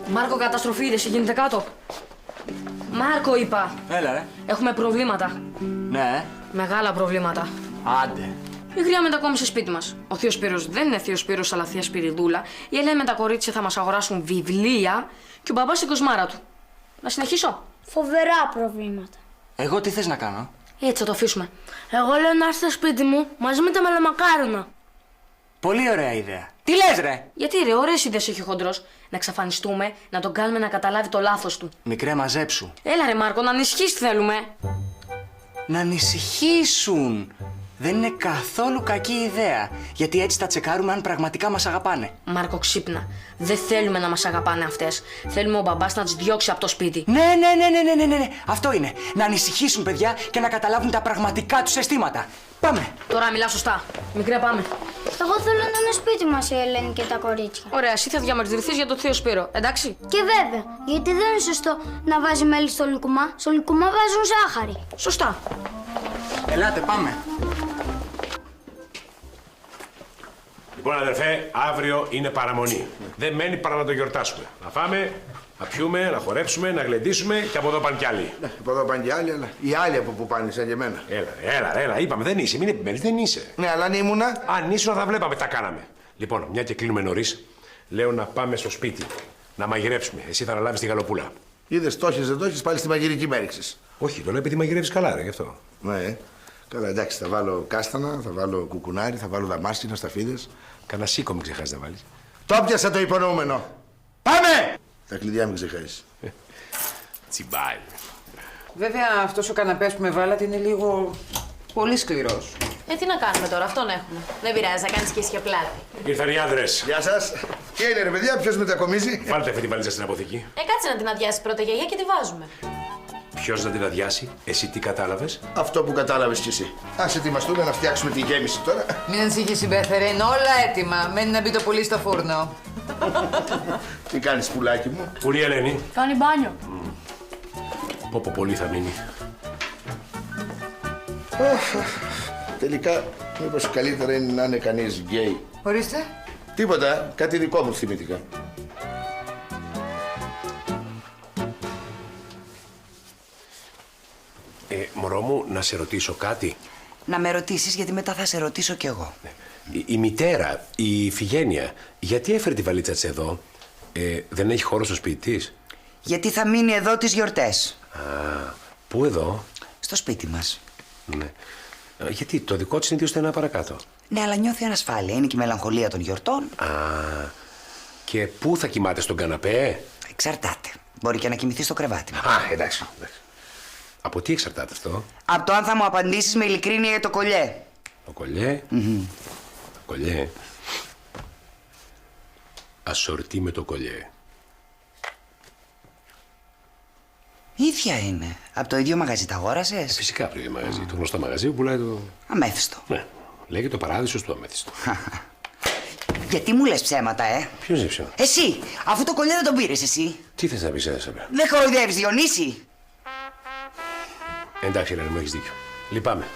Μάρκο, καταστροφή, είδες, γίνεται κάτω. Μάρκο, είπα. Έλα, ρε. Έχουμε προβλήματα. Ναι. Μεγάλα προβλήματα. Άντε. Η Γρία μετακόμισε σπίτι μας. Ο θείος Σπύρος δεν είναι θείος Σπύρος, αλλά θεία Σπυριδούλα. Η Ελένη με τα κορίτσια θα μας αγοράσουν βιβλία και ο μπαμπάς στην κοσμάρα του. Να συνεχίσω. Φοβερά προβλήματα. Εγώ τι θες να κάνω? Έτσι θα το αφήσουμε. Εγώ λέω να έρθει στο σπίτι μου μαζί με τα μελομακάρονα. Πολύ ωραία ιδέα. Τι λες, ρε? Γιατί ρε, ωραίες ιδέες έχει ο χοντρός. Να εξαφανιστούμε, να τον κάνουμε να καταλάβει το λάθος του. Μικρέ, μαζέψου. Έλα ρε Μάρκο, να ανησυχείς τι θέλουμε. Να ανησυχήσουν. Δεν είναι καθόλου κακή ιδέα. Γιατί έτσι θα τσεκάρουμε αν πραγματικά μας αγαπάνε. Μάρκο, ξύπνα. Δεν θέλουμε να μας αγαπάνε αυτές. Θέλουμε ο μπαμπάς να τις διώξει από το σπίτι. Ναι. Αυτό είναι. Να ανησυχήσουν, παιδιά, και να καταλάβουν τα πραγματικά τους αισθήματα. Πάμε. Τώρα μιλά σωστά. Μικρέ, πάμε. Εγώ θέλω να είναι σπίτι μας η Ελένη και τα κορίτσια. Ωραία, εσύ θα διαμαρτυρηθείς για το θείο Σπύρο, εντάξει. Και βέβαια, γιατί δεν είναι σωστό να βάζει μέλι στο λουκουμά. Στο λουκουμά βάζουν ζάχαρη. Σωστά. Ελάτε, πάμε. Λοιπόν, αδερφέ, αύριο είναι παραμονή. Δεν μένει παρά να το γιορτάσουμε. Να φάμε, να πιούμε, να χορέψουμε, να γλεντήσουμε και από εδώ πάνε κι άλλοι. Ναι, από εδώ πάνε κι άλλοι, αλλά οι άλλοι από που πάνε, σαν και εμένα. Έλα, είπαμε, δεν είσαι. Μην επιμένεις, δεν είσαι. Ναι, αλλά αν ήμουνα. Αν ήσουν, θα βλέπαμε, τα κάναμε. Λοιπόν, μια και κλείνουμε νωρίς, λέω να πάμε στο σπίτι. Να μαγειρέψουμε. Εσύ θα αναλάβεις τη γαλοπούλα. Είδες, το έχεις, δεν το έχεις, πάλι στη μαγειρική με έριξες. Όχι, το λέω επειδή μαγειρεύεις καλά, ρε, γι' αυτό. Ναι, καλά, εντάξει, θα βάλω κάστανα, θα βάλω κουκουνάρι, θα βάλω δαμάσκηνα, σταφίδες. Κανένα σίκο μην ξεχάσεις να βάλεις. Το πιάσα το υπονοούμενο. Πάμε! Τα κλειδιά μην ξεχάσεις. Τσιμπάει. Βέβαια, αυτός ο καναπές που με βάλατε είναι λίγο πολύ σκληρός. Τι να κάνουμε τώρα, αυτόν έχουμε. Δεν πειράζει, να κάνεις και ίσια πλάτη. Ήρθαν οι άντρες. Γεια σας. Τι είναι, ρε παιδιά, ποιος μετακομίζει? Βάλτε αυτή τη βαλίτσα στην αποθήκη. Κάτσε να την αδειάσει πρώτα, γιαγιά, και τη βάζουμε. Ποιος να την αδειάσει, εσύ τι κατάλαβες? Αυτό που κατάλαβες κι εσύ. Ας ετοιμαστούμε να φτιάξουμε τη γέμιση τώρα. Μην ανησυχείς, συμπέθερε, είναι όλα έτοιμα. Μένει να μπει το πουλί στο φούρνο. Τι κάνεις, πουλάκι μου? Πού είναι η Ελένη? Κάνει μπάνιο. Πω πολύ θα μείνει. Τελικά, μήπως καλύτερα είναι να είναι κανείς γκέι. Ορίστε. Τίποτα, κάτι δικό μου θυμήθηκα. Μωρό μου, να σε ρωτήσω κάτι. Να με ρωτήσεις, γιατί μετά θα σε ρωτήσω κι εγώ. Η μητέρα, η Ιφηγένεια, γιατί έφερε τη βαλίτσα της εδώ? Δεν έχει χώρο στο σπίτι της? Γιατί θα μείνει εδώ τις γιορτές. Α, πού εδώ? Στο σπίτι μας. Ναι. Γιατί το δικό της είναι 2 στενά παρακάτω. Ναι, αλλά νιώθει ανασφάλεια. Είναι και η μελαγχολία των γιορτών. Α, και πού θα κοιμάται, στον καναπέ? Εξαρτάται. Μπορεί και να κοιμηθεί στο κρεβάτι. Α, εντάξει. Από τι εξαρτάται αυτό? Από το αν θα μου απαντήσεις με ειλικρίνεια για το κολλιέ. Το κολλιέ? Το κολλιέ. Ασορτή με το κολλιέ. Ίδια είναι. Από το ίδιο μαγαζί τα αγόρασες? Φυσικά από το ίδιο μαγαζί. Το γνωστό μαγαζί που πουλάει το... Αμέθιστο. Ναι. Λέγεται το παράδεισος του αμέθιστου. Γιατί μου λες ψέματα, Ποιος είναι ψέματα? Εσύ! Αφού το κολλιέ δεν τον πήρες εσύ. Τι θες να πεις, Σαμπρά? Δεν κοροϊδεύεις, Διονύση. Εντάξει, Ελένη μου, έχεις δίκιο. Λυπάμαι.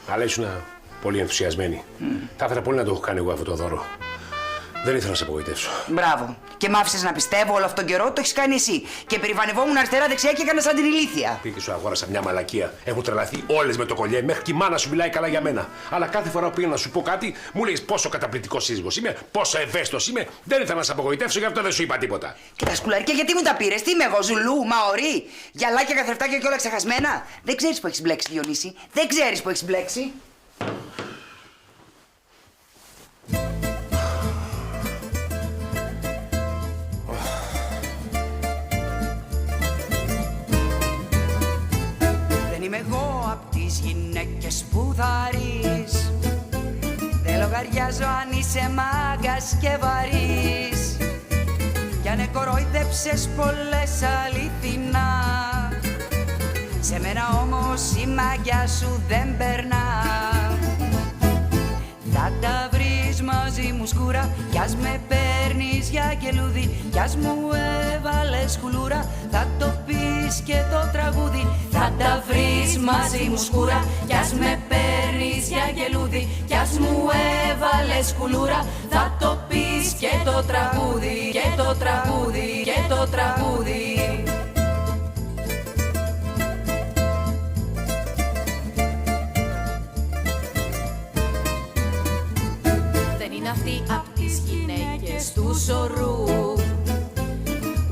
Αλλά ήσουν πολύ ενθουσιασμένη. Θα ήθελα πολύ να το έχω κάνει εγώ αυτό το δώρο. Δεν ήθελα να σε απογοητεύσω. Μπράβο. Και μ' άφησες να πιστεύω όλο αυτόν τον καιρό το έχεις κάνει εσύ. Και περιβανευόμουν αριστερά-δεξιά και έκανα σαν την ηλίθεια. Πήγε σου αγόρασα μια μαλακία. Έχουν τρελαθεί όλες με το κολλιέ. Μέχρι και η μάνα σου μιλάει καλά για μένα. Αλλά κάθε φορά που πήγα να σου πω κάτι, μου λέει πόσο καταπληκτικό σύζυγος είμαι, πόσο ευαίσθητος είμαι. Δεν ήθελα να σε απογοητεύσω, γι' αυτό δεν σου είπα τίποτα. Και τα σκουλαρίκια γιατί μου τα πήρες, τι είμαι εγώ, Ζουλού, Μαωρί, γυαλάκια, καθρεφτάκια και όλα ξεχασμένα. Δεν ξέρεις που έχεις μπλέξει, Διονύση. Δεν ξέρεις που έχεις μπλέξει. Είμαι εγώ απ' τις γυναίκες που θα ρεις. Δεν λογαριάζω αν είσαι μάγκας και βαρύς. Κι αν κορόιδεψες πολλές αληθινά, σε μένα όμως η μάγια σου δεν περνά. Θα τα βρεις μαζί μου σκούρα, κι ας με παίρνεις για γελούδι, κι ας μου έβαλες κουλούρα, θα το πεις και το τραγούδι. Θα τα βρεις μαζί μου σκούρα, κι ας με παίρνεις για γελούδι, κι ας μου έβαλες κουλούρα, θα το πεις και το τραγούδι, και το τραγούδι, και το τραγούδι. Είναι αυτή απ' τις γυναίκες του σωρού,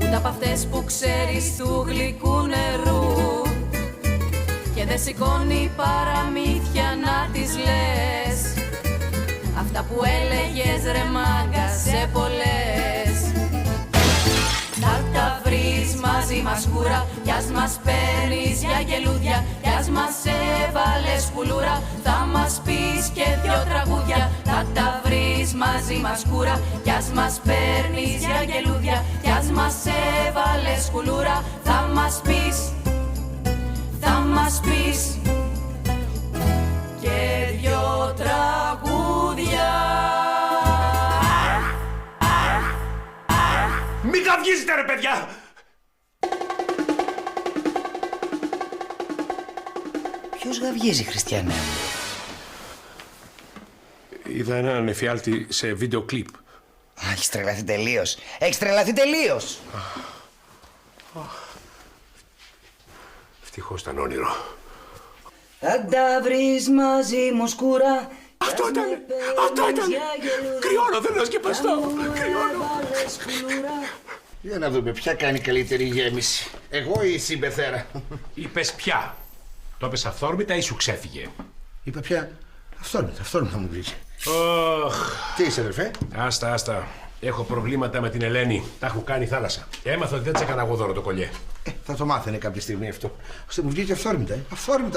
ούτε απ' αυτές που ξέρεις του γλυκού νερού, και δεν σηκώνει παραμύθια να τις λες, αυτά που έλεγες ρε μάγκα σε πολλές. Θα τα βρεις μαζί μας κούρα, κι ας μας παίρνεις για γελούδια, κι ας μας έβαλες κουλούρα, θα μας πεις και δυο τραγούδια. Θα τα βρεις μαζί μας κούρα, κι ας μας παίρνεις για γελούδια, κι ας μας έβαλες κουλούρα, θα μας πεις, θα μας πεις και δυο τραγούδια. Μην καυγίζετε ρε παιδιά! Ποιος γαυγίζει, Χριστιανέ μου? Είδα έναν εφιάλτη σε βίντεο κλιπ. Έχεις τρελαθεί τελείως. Έχεις τρελαθεί τελείως. Ευτυχώς ήταν όνειρο. Θα τα βρεις μαζί μου σκούρα. Αυτό ήταν! Αυτό ήταν! Κρυώνω, δεν να σκεπαστώ! Κρυώνω! Για να δούμε ποια κάνει καλύτερη γέμιση. Εγώ ή η Συμπεθέρα? Είπες πια. Το είπες αυθόρμητα ή σου ξέφυγε? Είπα πια αυθόρμητα μου βρήκε. Τι είσαι αδερφέ? Άστα. Έχω προβλήματα με την Ελένη. Τα έχω κάνει θάλασσα. Και έμαθα ότι δεν της έκανα εγώ δώρο το κολλιέ. Θα το μάθαινε κάποια στιγμή αυτό. Ώστε μου βγήκε αυθόρμητα.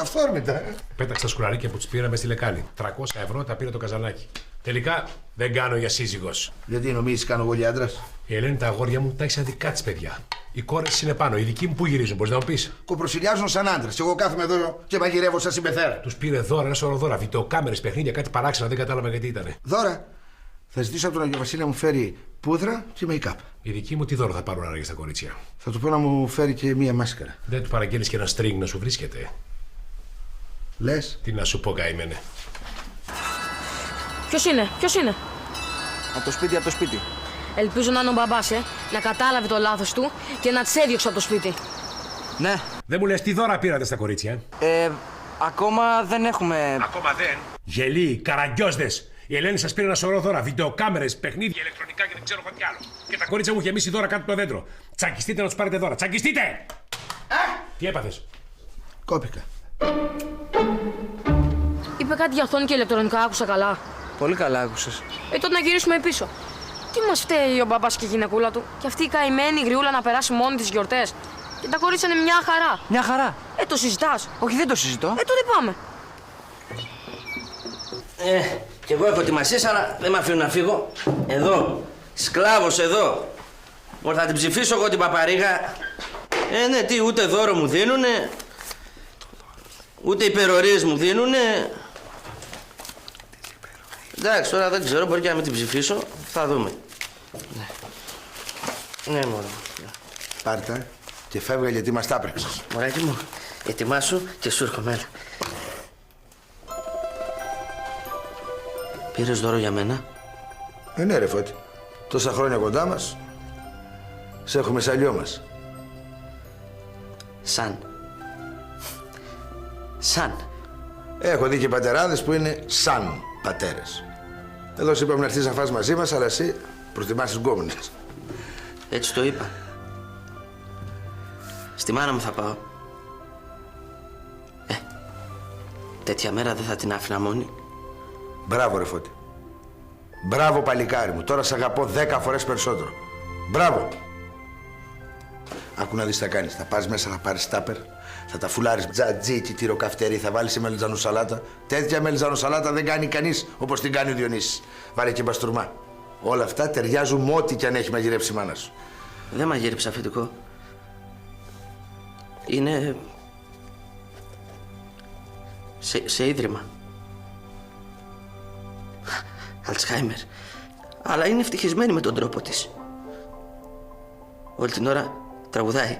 Αυθόρμητα. Πέταξα τα σκουλαρίκια που τις πήραμε στη λεκάνη. 300 ευρώ τα πήρε το καζανάκι. Τελικά δεν κάνω για σύζυγος. Γιατί νομίζεις κάνω εγώ για άντρας? Η Ελένη τα αγόρια μου τα έχει δικά της παιδιά. Οι κόρες είναι πάνω. Οι δικοί μου που γυρίζουν, μπορείς να μου πεις? Κοπροσιλιάζουν σαν άντρες. Εγώ κάθομαι εδώ και μαγειρεύω σαν Συμπεθέρα. Τους πήρε δώρα, ένα σωρό δώρα. Βιντεοκάμερες, παιχνίδια, κάτι παράξενα, δεν κατάλαβα γιατί ήτανε. Δώρα. Θα ζητήσω από τον Αγιο Βασίλη να μου φέρει πούδρα και make-up. Οι δικοί μου τι δώρο θα πάρουν άραγε στα κορίτσια? Θα του πω να μου φέρει και μία μάσκαρα. Δεν του παραγγέλνεις και ένα string να σου βρίσκεται? Λες? Τι να σου πω, καημένε. Ποιος είναι? Από το σπίτι. Ελπίζω να είναι ο μπαμπάς, να κατάλαβε το λάθος του και να τις έδιωξε από το σπίτι. Ναι. Δεν μου λες τι δώρα πήρατε στα κορίτσια? Ακόμα δεν έχουμε... Ακόμα δεν? Γελοί, καραγκιόζδες. Η Ελένη σας πήρε ένα σωρό δώρα. Βιντεοκάμερες, παιχνίδια, ηλεκτρονικά και δεν ξέρω τι άλλο. Και τα κορίτσια μου γεμίσει δώρα κάτω από το δέντρο. Τσακιστείτε να τους πάρετε δώρα. Τσακιστείτε! Τι έπαθες? Κόπηκα. Είπε κάτι για οθόνη και ηλεκτρονικά, άκουσα καλά. Πολύ καλά άκουσες. Τότε να γυρίσουμε πίσω. Τι μας φταίει ο μπαμπάς και η γυναικούλα του, και αυτή η καημένη γριούλα να περάσει μόνη τις γιορτές. Και τα κορίτσια είναι μια χαρά. Μια χαρά. Το συζητάς. Όχι, δεν το συζητώ. Τότε πάμε. Κι εγώ έχω ετοιμασίες, αλλά δεν με αφήνουν να φύγω. Εδώ. Σκλάβος εδώ. Μόνο θα την ψηφίσω εγώ την παπαρίγα. Ναι, τι, ούτε δώρο μου δίνουνε. Ούτε υπερορίες μου δίνουνε. Εντάξει, τώρα δεν ξέρω, μπορεί και να μην την ψηφίσω. Θα δούμε. Ναι, μωρό. Πάρτα και φεύγα γιατί μας τα έπρεξες. Μωράκι μου, ετοιμάσου και σου έρχομαι, έλα. Πήρες δώρο για μένα? Ναι ρε Φώτη. Τόσα χρόνια κοντά μας, σε έχουμε σαλιό μας. Σαν. Έχω δει και πατεράδες που είναι σαν πατέρες. Εδώ σου είπαμε να έρθεις να φας μαζί μας, αλλά εσύ προτιμάς τις γκόμενες. Έτσι το είπα. Στη μάνα μου θα πάω. Τέτοια μέρα δεν θα την άφηνα μόνη. Μπράβο ρε Φώτη. Μπράβο παλικάρι μου. Τώρα σ' αγαπώ 10 φορές περισσότερο. Μπράβο. Άκου να δεις τι θα κάνεις. Θα πας μέσα, θα πάρεις τάπερ, θα τα φουλάρεις τζατζίκι, τυροκαυτερί, θα βάλεις σε μελιτζανοσαλάτα. Τέτοια μελιτζανοσαλάτα δεν κάνει κανείς όπως την κάνει ο Διονύσης. Βάλε και μπαστούρμα. Όλα αυτά ταιριάζουν με ό,τι κι αν έχει μαγειρέψει η μάνα σου. Δεν μαγείρεψε αφεντικό. Είναι... σε ίδρυμα. Αλτσχάιμερ. Αλλά είναι ευτυχισμένη με τον τρόπο της. Όλη την ώρα τραγουδάει.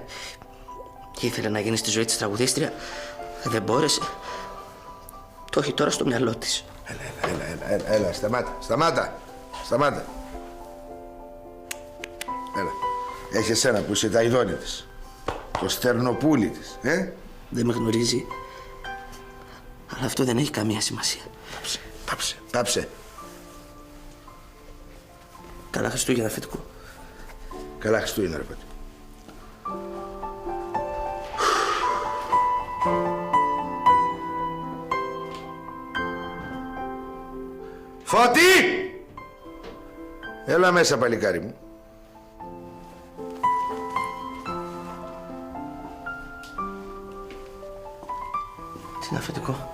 Και ήθελε να γίνει στη ζωή της τραγουδίστρια. Δεν μπόρεσε. Το έχει τώρα στο μυαλό της. Έλα, σταμάτα. Έλα. Έχει εσένα που είσαι τα ειδόνια της. Το στερνοπούλι της, Δεν με γνωρίζει. Αλλά αυτό δεν έχει καμία σημασία. Πάψε. Καλά Χριστούγεννα, αφεντικό. Καλά Χριστούγεννα, ρε παιδί. Φώτη! Έλα μέσα, παλικάρι μου. Τι είναι αφεντικό?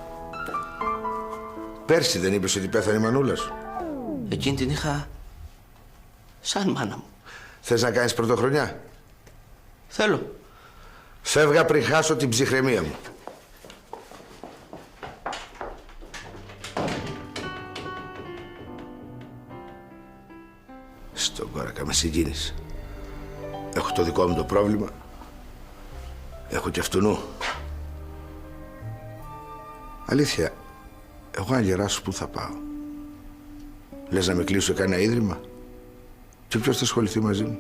Πέρσι δεν είπες ότι πέθανε η μανούλα σου? Εκείνη την είχα σαν μάνα μου. Θες να κάνεις πρωτοχρονιά? Θέλω. Φεύγα πριν χάσω την ψυχραιμία μου. Στον κόρακα με συγκίνησε. Έχω το δικό μου το πρόβλημα. Έχω και αυτού. Αλήθεια, εγώ αν γεράσω πού θα πάω? Λες να με κλείσω κανένα ίδρυμα? Και ποιος θα ασχοληθεί μαζί μου?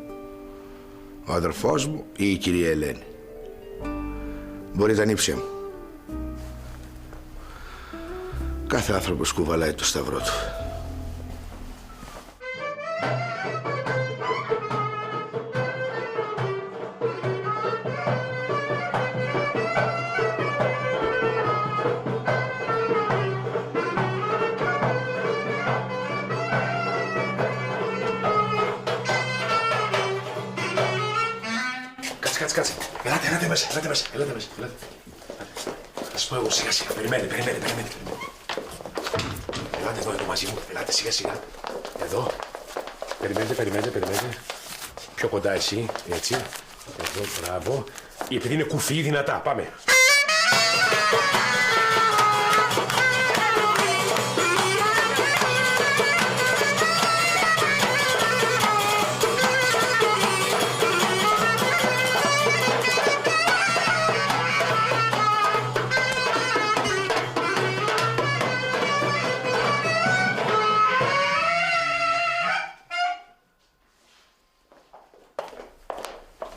Ο αδερφός μου ή η κυρία Ελένη? Μπορεί τα νύψια μου. Κάθε άνθρωπος κουβαλάει το σταυρό του. Κάτσε. Ελάτε μέσα. Θα σου πω εγώ σιγά. Περιμένε. Ελάτε εδώ μαζί μου. Ελάτε σιγά. Εδώ. Περιμένετε. Πιο κοντά εσύ. Έτσι. Εδώ, μπράβο. Επειδή είναι κουφί, δυνατά. Πάμε.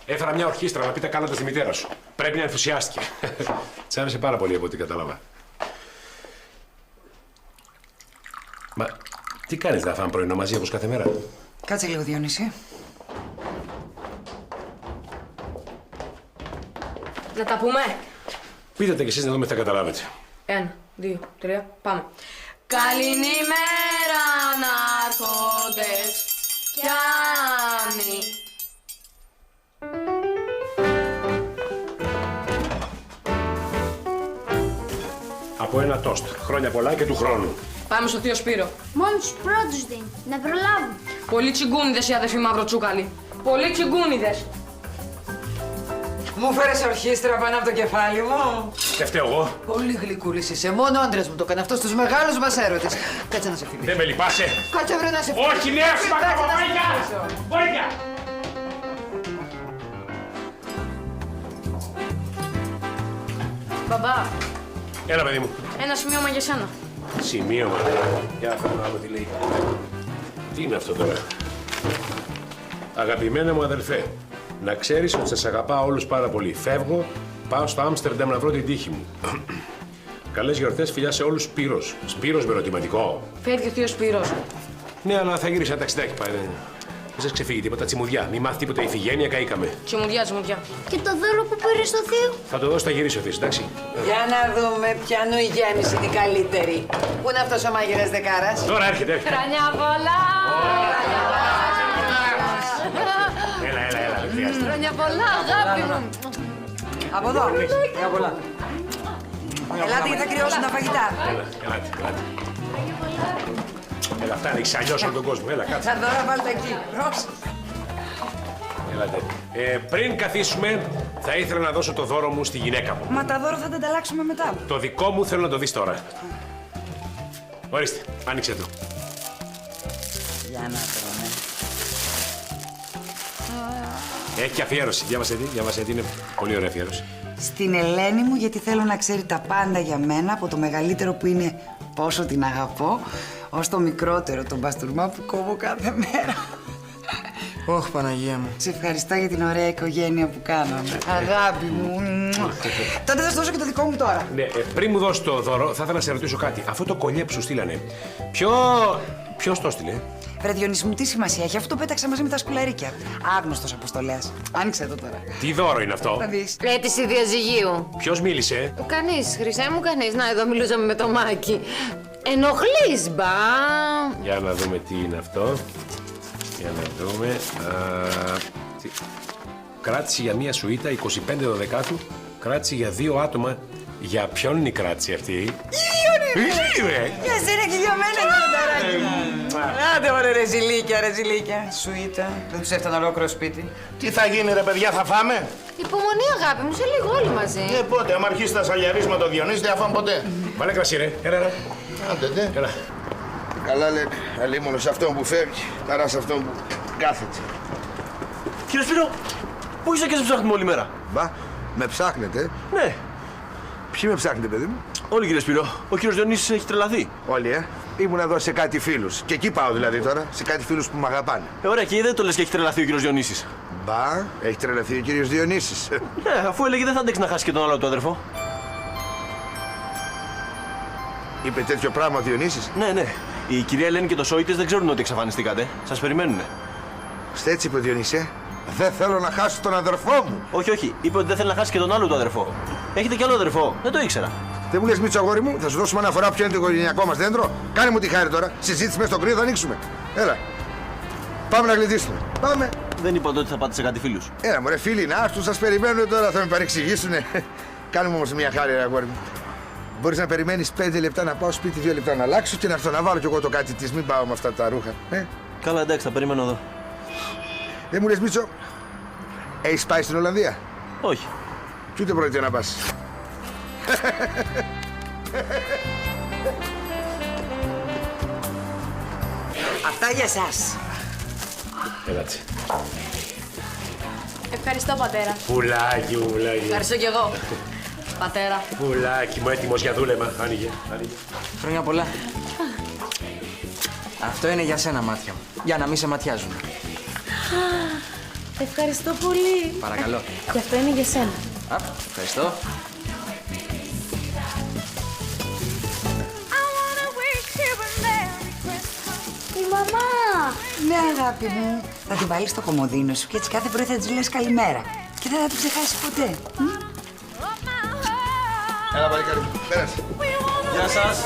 Έφερα μια ορχήστρα να πει τα κάλαντα στη μητέρα σου. Πρέπει να ενθουσιάστηκε. Της άρεσε πάρα πολύ από ό,τι κατάλαβα. Μα τι κάνεις, να φάμε πρωινό μαζί όπως κάθε μέρα? Κάτσε λίγο, Διονύση. Να τα πούμε. Πείτε τα κι εσείς να δούμε τι θα καταλάβετε. 1, 2, 3, πάμε. Καληνύμερα ανάρχοντες κι άνοι. Από ένα τόστ. Χρόνια πολλά και του χρόνου. Πάμε στο θείο Σπύρο. Μόνο τους πρώτους δίνει. Να προλάβουν. Πολύ τσιγκούνιδες οι αδερφοί Μαυροτσούκαλοι. Πολύ τσιγκούνιδες. Μου φέρες ορχήστρα πάνω από το κεφάλι μου. Και φταίω εγώ. Πολύ γλυκούλης είσαι. Μόνο άντρας μου το έκανε αυτό στους μεγάλους μας έρωτες. Κάτσε να σε φιλήσω. Δεν με λυπάσαι. Κάτσε βρε να σε φιλήσω. Όχι, νέα σου βοήθεια! Βοήθεια! Μπαμπά, Έλα, παιδί μου. ένα σημείωμα για σένα. Σημείωμα. Για να φέρω άλλο τι λέει. Τι είναι αυτό τώρα. Αγαπημένα μου αδελφέ, να ξέρεις ότι σας αγαπάω όλους πάρα πολύ. Φεύγω, πάω στο Άμστερνταμ να βρω την τύχη μου. Καλές γιορτές, φιλιά σε όλους. Σπύρος. Σπύρος με ερωτηματικό. Φεύγει ο θείος Σπύρος. Ναι, αλλά θα γυρίσει ένα ταξιδάκι πάλι. Δεν σας ξεφύγει τίποτα, τσιμουδιά. Μη μάθει τίποτα Ιφηγένεια, καήκαμε. Τσιμουδιά, τσιμουδιά. Και το δώρο που πήρε στο θείο. Θα το δώσω, θα γυρίσει ο Θής, εντάξει. Για να δούμε ποιανού η γέμιση είναι η καλύτερη. Πού είναι αυτός ο μάγειρας Δεκάρας? Τώρα έρχεται. Χρόνια πολλά! Έλα, δεν χρειάζεται. Χρόνια πολλά, αγάπη μου. Από εδώ. Χρόνια πολλά. Ελάτε γιατί θα κρυώσουν τα φαγητά. Ελάτε. Έλα, αυτά είναι, έχεις αλλιώς όλο τον κόσμο. Έλα, κάτσε. Τα δώρα βάλτε εκεί. Ρώξε. Έλατε. Πριν καθίσουμε, θα ήθελα να δώσω το δώρο μου στη γυναίκα μου. Μα τα δώρα θα τα ανταλλάξουμε μετά. Το δικό μου θέλω να το δεις τώρα. Ορίστε, άνοιξε το. Για να δούμε. Έχει αφιέρωση. Διάβασε τι, είναι πολύ ωραία αφιέρωση. Στην Ελένη μου, γιατί θέλω να ξέρει τα πάντα για μένα, από το μεγαλύτερο που είναι πόσο την αγαπώ, ως το μικρότερο, τον μπαστούρμα που κόβω κάθε μέρα. Όχ, Παναγία μου. Σε ευχαριστώ για την ωραία οικογένεια που κάναμε. Αγάπη μου. Τότε θα σου δώσω και το δικό μου τώρα. Ναι, πριν μου δώσει το δώρο, θα ήθελα να σε ρωτήσω κάτι. Αυτό το κολλιέ που σου στείλανε, ποιος το στείλε? Βρε Διονύση μου, τι σημασία έχει, αυτό το πέταξα μαζί με τα σκουλαρίκια. Άγνωστος αποστολέας. Άνοιξε το τώρα. Τι δώρο είναι αυτό? Θα δεις. Αίτηση διαζυγίου. Ποιος μίλησε? Κανείς, Χρυσέ μου, κανείς. Να, εδώ μιλούσαμε με το Μάκη. Ενοχλείς, μπα. Για να δούμε τι είναι αυτό. Για να δούμε. Κράτηση για μία σουίτα 25 Δεκάτου. Κράτηση για 2 άτομα. Για ποιον είναι η κράτηση αυτή? Για σένα και για μένα, κονταράκι μου. Άντε ωραία, ρεζιλίκια. Σουίτα. Δεν τους έφτανε ολόκληρο σπίτι. Τι θα γίνει ρε παιδιά, θα φάμε? Υπομονή, αγάπη μου, σε λίγο όλοι μαζί. Πότε, άμα αρχίσει τα σαλιαρίσματα με το Διονύση, δεν θα φάμε ποτέ. Βάλε κρασί ρε, έλα. Άντε, έλα. Καλά λένε, αλίμονο σε αυτόν που φεύγει, παρά σε αυτόν που κάθεται. Κύριε Σπύρο, πού είσαι και σε ψάχνουμε όλη μέρα? Μπα, με ψάχνετε? Ναι. Ποιοι με ψάχνετε, παιδί μου? Όλοι, κύριε Σπύρο. Ο κύριος Διονύσης έχει τρελαθεί. Όλοι, Ήμουν εδώ σε κάτι φίλους. Και εκεί πάω δηλαδή τώρα, σε κάτι φίλους που με αγαπάνε. Ωραία, και δεν το λες και έχει τρελαθεί ο κύριος Διονύσης. Μπα, έχει τρελαθεί ο κύριος Διονύσης. Ναι, αφού έλεγε δεν θα αντέξει να χάσει και τον άλλο του αδερφό. Είπε τέτοιο πράγμα ο Διονύσης? Ναι. Η κυρία Ελένη και το Σόιτες δεν ξέρουν ότι εξαφανιστήκατε. Σας περιμένουνε. Έτσι είπε ο Διονύση, Δεν θέλω να χάσω τον αδερφό μου. Όχι. Είπε ότι δεν θέλει να χάσει και τον άλλο του αδερφό. Έχετε κι άλλο αδερφό. Δεν το ήξερα. Δεν μου λες Μίτσο, αγόρι μου, θα σου δώσουμε αναφορά ποιο είναι το οικογενειακό μας δέντρο. Κάνε μου τη χάρη τώρα. Συζήτηση μέσα στο κρύο θα ανοίξουμε. Έλα. Πάμε να γλιτήσουμε. Πάμε. Δεν είπα ότι θα πάτε σε κάτι φίλους. Έλα, μωρέ φίλοι, να τους σας περιμένουν τώρα, θα με παρεξηγήσουνε. Κάνε μου όμως μια χάρη, αγόρι μου. Μπορείς να περιμένεις 5 λεπτά να πάω σπίτι, 2 λεπτά να αλλάξω και να έρθω να βάλω κι εγώ το κάτι της. Μην πάω με αυτά τα ρούχα. Καλά, εντάξει, θα περιμένω εδώ. Δεν μου λες Μίτσο, έχεις πάει στην Ολλανδία? Όχι. Κι ούτε πρόκειται να πας. Αυτά για σας. Ελάτε. Ευχαριστώ, πατέρα. Πουλάκι μου, πουλάκι. Ευχαριστώ κι εγώ. Πατέρα. Πουλάκι μου, έτοιμος για δούλεμα. Άνοιγε. Χρόνια πολλά. Αυτό είναι για σένα, μάτια μου. Για να μην σε ματιάζουν. Ευχαριστώ πολύ. Παρακαλώ. Και αυτό είναι για σένα. Ευχαριστώ. Η μαμά! Ναι, αγάπη μου. Θα την βάλεις στο κομμωδίνο σου και έτσι κάθε πρωί θα της λες καλημέρα. Και δεν θα την ξεχάσεις ποτέ. Έλα, παλικάρι μου. Πέρασε. Γεια σας.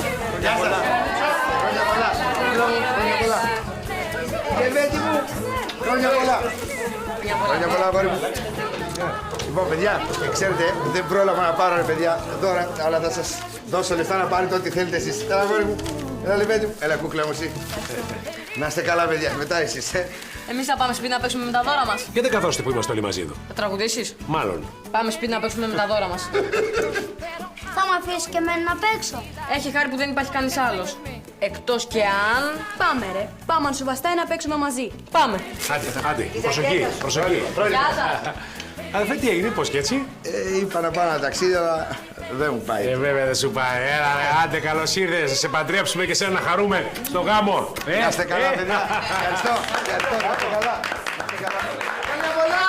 Γεια σας. Χρόνια πολλά. Χρόνια πολλά. Λεβέντη μου. Χρόνια πολλά. Χρόνια πολλά, αγόρι μου. Λοιπόν, παιδιά, ξέρετε, δεν πρόλαβα να πάρω, ρε παιδιά, δώρα, αλλά θα σας δώσω λεφτά να πάρετε ό,τι θέλετε εσείς. Έλα, αγόρι μου. Έλα, Λεβέντη μου. Έλα, κούκλα μου, εσύ. Να είστε καλά, παιδιά. Μετά εσείς, Εμείς θα πάμε σπίτι να παίξουμε με τα δώρα μας. Γιατί δεν καθόστε που είμαστε όλοι μαζί εδώ. Θα τραγουδήσεις. Μάλλον. Πάμε σπίτι να παίξουμε με τα δώρα μας. Θα με αφήσει και εμένα να παίξω. Έχει χάρη που δεν υπάρχει κανείς άλλος. Εκτός και αν... Πάμε ρε, πάμε αν σου βαστάει να παίξουμε μαζί. Πάμε. Άντε, προσοχή, προσοχή. Γεια σας. Αδερφέ, τι έγινε, πώς και έτσι. Είπα να πάω ένα ταξίδι, αλλά δεν μου πάει. Βέβαια δεν σου πάει. Έλα, άντε, καλώς ήρθες. Θα σε παντρέψουμε και σένα να χαρούμε στο γάμο. Να είστε καλά, παιδιά. Ευχαριστώ. Ευχαριστώ. Να είστε καλά. Χρόνια πολλά.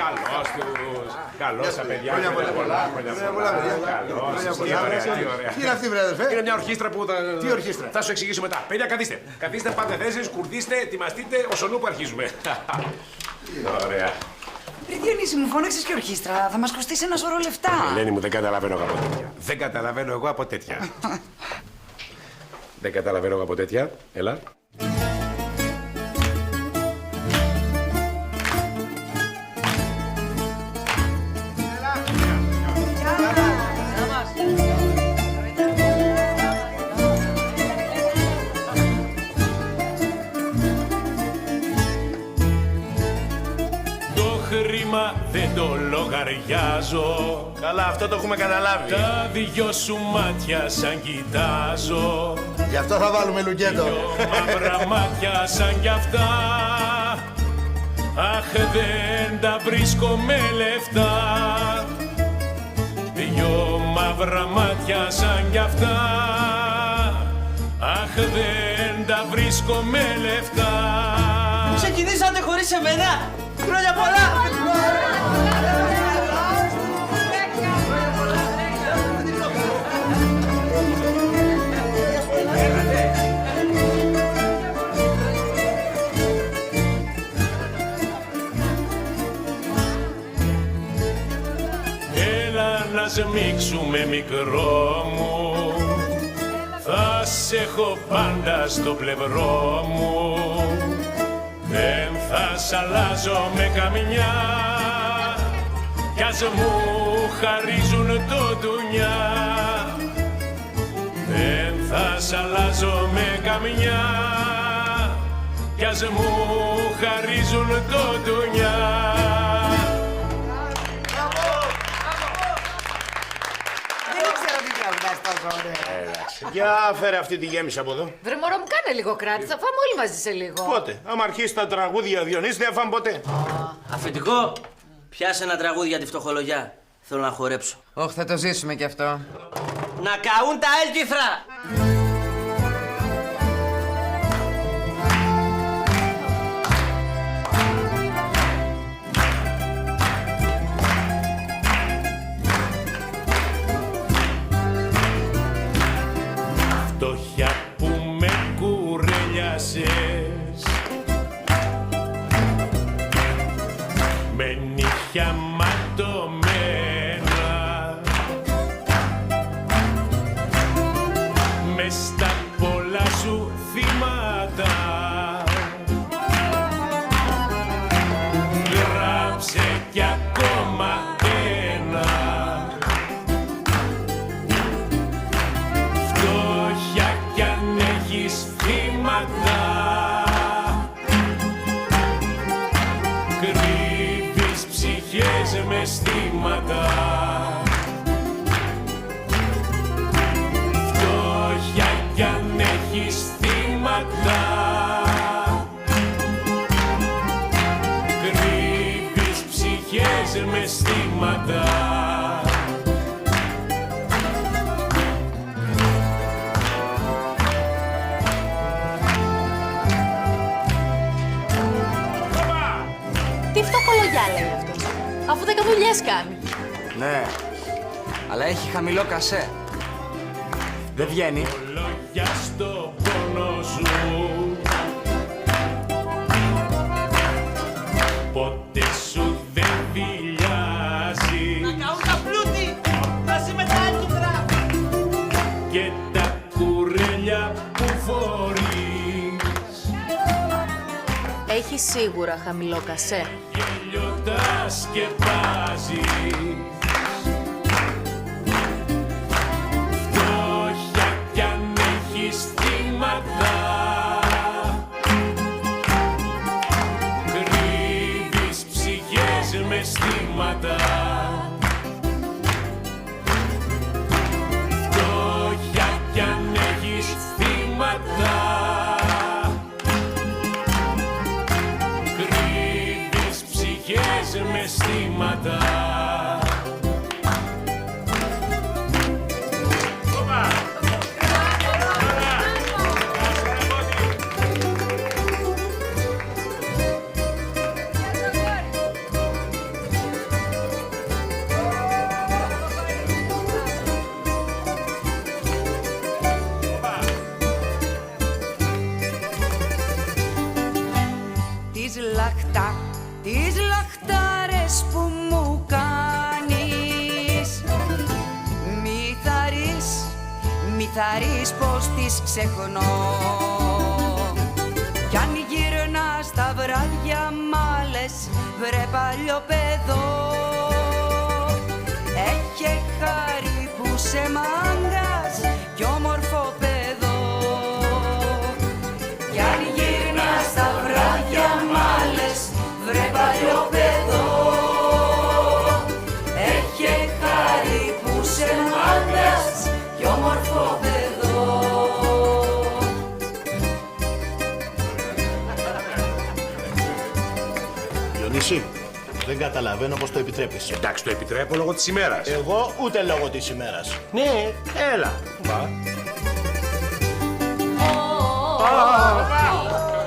Καλώς τους. Καλώς τα παιδιά. Χρόνια πολλά. Χρόνια πολλά, παιδιά. Καλώς. Τι ωραία, τι ωραία. Τι είναι αυτή, βρε αδερφέ. Είναι μια ορχήστρα που θα... Τι ορχήστρα. Θα σου εξηγήσω μετά. Παιδιά, καθίστε. Καθίστε, πάτε θέσεις, κουρδίστε, ετοιμαστείτε, όσον που αρχίζουμε. Ωραία. Ρε Διονύση, μου φώναξες και ορχήστρα. Θα μας κοστίσει ένα σωρό λεφτά. Ελένη μου, δεν καταλαβαίνω εγώ από τέτοια. Δεν καταλαβαίνω εγώ από τέτοια. Δεν καταλαβαίνω εγώ από τέτοια. Έλα. Δεν το λογαριάζω. Καλά, αυτό το έχουμε καταλάβει. Τα δυο σου μάτια σαν κοιτάζω. Γι' αυτό θα βάλουμε λουκέτο. Δυο μαύρα μάτια σαν κι αυτά. Αχ, δεν τα βρίσκω με λεφτά. Δυο μαύρα μάτια σαν κι αυτά. Αχ, δεν τα βρίσκω με λεφτά. Ξεκινήσατε χωρίς εμένα. Χρόνια πολλά! Έλα να σμίξουμε μικρό μου. Θα σε έχω πάντα στο πλευρό μου. Δεν θα σ' αλλάζω με καμιά κι ας μου χαρίζουν το ντουνιά. Δεν θα σ' αλλάζω με καμιά κι ας μου χαρίζουν το ντουνιά. Δεν ήξερα τι τραγουδάς τόσο ωραία. Για φέρε αυτή τη γέμιση από εδώ. Βρε μωρό μου, κάνε λίγο κράτη, θα φάμε όλοι μαζί σε λίγο. Πότε, άμα αρχίσει τα τραγούδια Διονύση, δεν θα φάμε ποτέ. Αφεντικό, πιάσε ένα τραγούδι για τη φτωχολογιά. Θέλω να χορέψω. Όχι, θα το ζήσουμε κι αυτό. Να καούν τα έλκυθρα! Φτωχιά που με κουρέλιασες με νύχια ματωμένα μες στα πολλά σου θύματα γράψε κι ακόμα ένα. Φτώχεια κι αν έχεις θύματα κρύβεις ψυχές με στήματα. Φτώχεια κι αν έχεις θύματα κρύβεις ψυχές με στήματα. Τι φτωχολογιά λέει αυτός, αφού 10 δουλειές κάνει. Ναι, αλλά έχει χαμηλό κασέ. Δεν βγαίνει. Λόγια στο πόνο σου ποτέ σου δεν δηλιάζει. Να καούν τα πλούτη! Μαζί με τα έλκυθρα! Έχει σίγουρα χαμηλό κασέ. Γέλιο τα σκεπάζεις. Φτώχεια κι αν έχεις θύματα, κρύβεις ψυχές με στήματα. Φτώχεια κι αν έχεις θύματα, κρύβεις ψυχές με στήματα. Τις λαχτάρες που μου κάνεις, μη θαρείς πως τις ξεχνώ. Κι αν γυρνάς τα βράδια μ' λες, βρε παλιό παιδό, έχει χάρη που σε μάγκας κι όμορφο παιδό. Κι αν γυρνάς τα βράδια μ' λες, βρε παλιό παιδό, έχει χάρη που σε μάγκας κι όμορφο παιδό. Διονύση, δεν καταλαβαίνω πως το επιτρέπεις. Εντάξει, το επιτρέπω λόγω της ημέρας. Εγώ ούτε λόγω της ημέρας. Ναι, έλα.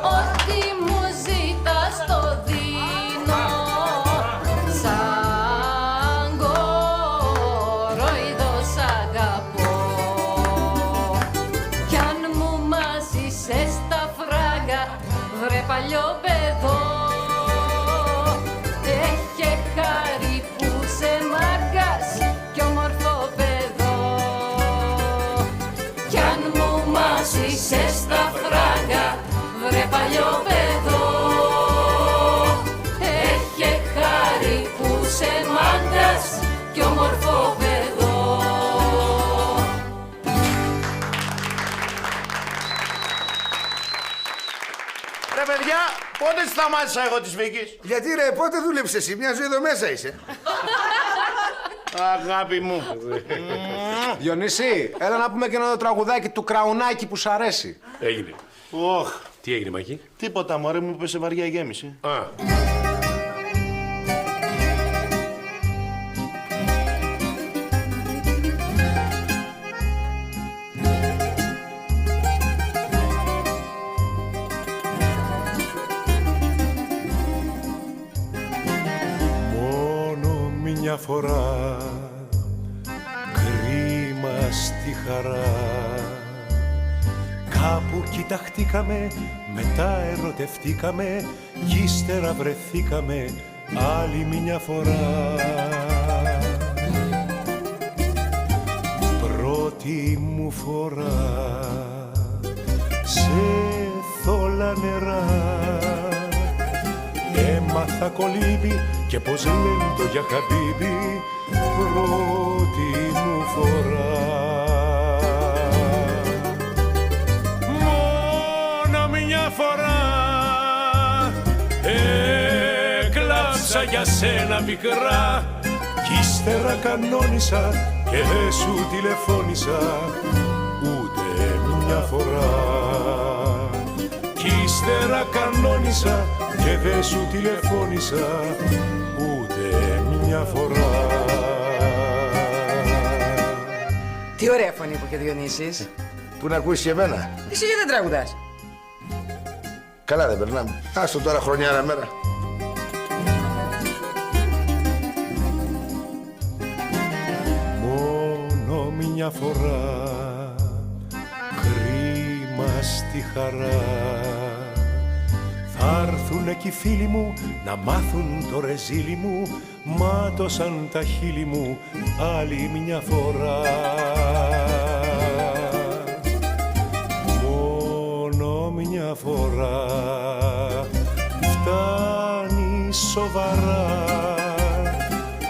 Ό,τι μου ζητάς το δίνω, σαν κορόιδο σ' αγαπώ. Κι αν μου μάζισες τα φράγκα, βρε παλιό παιδό, έχει χάρη που σε μάγκας κι όμορφο παιδό. Κι αν μου μάζισες τα φράγκα, βρε παλιό παιδό, έχει χάρη που σε μάγκας κι όμορφο παιδό. Ρε παιδιά, πότε σταμάτησα εγώ της Βίκης? Γιατί ρε, πότε δούλεψες εσύ, μια ζωή εδώ μέσα είσαι. Αγάπη μου. Διονύση, έλα να πούμε και ένα τραγουδάκι του Κραουνάκη που σ' αρέσει. Έγινε. Ωχ. Τι έγινε, Μάκη? Τίποτα, μωρέ, μου είπε σε βαριά γέμιση. Α. Μόνο μια φορά, κρίμα στη χαρά, κάπου κοιταχτήκαμε, μετά ερωτευτήκαμε κι ύστερα βρεθήκαμε άλλη μια φορά. Πρώτη μου φορά σε θόλα νερά, έμαθα κολύμπι και πως λένε το για χαμπίμπι, πρώτη μου φορά. Μόνο μια φορά έκλαψα για σένα πικρά, κι ύστερα κανόνισα και δεν σου τηλεφώνησα ούτε μια φορά. Κι ύστερα κανόνισα και δεν σου τηλεφώνησα ούτε μια φορά. Τι ωραία φωνή που είχε Διονύσης. Που να ακούσεις και εμένα. Εσύ γιατί δεν τραγουδάς? Καλά δεν περνάμε. Άστο τώρα χρονιάρα μέρα. Μόνο μια φορά, κρίμα στη χαρά, θα έρθουνε κι οι φίλοι μου να μάθουν το ρεζίλι μου, μάτωσαν τα χείλη μου άλλη μια φορά. Μόνο μια φορά σοβαρά.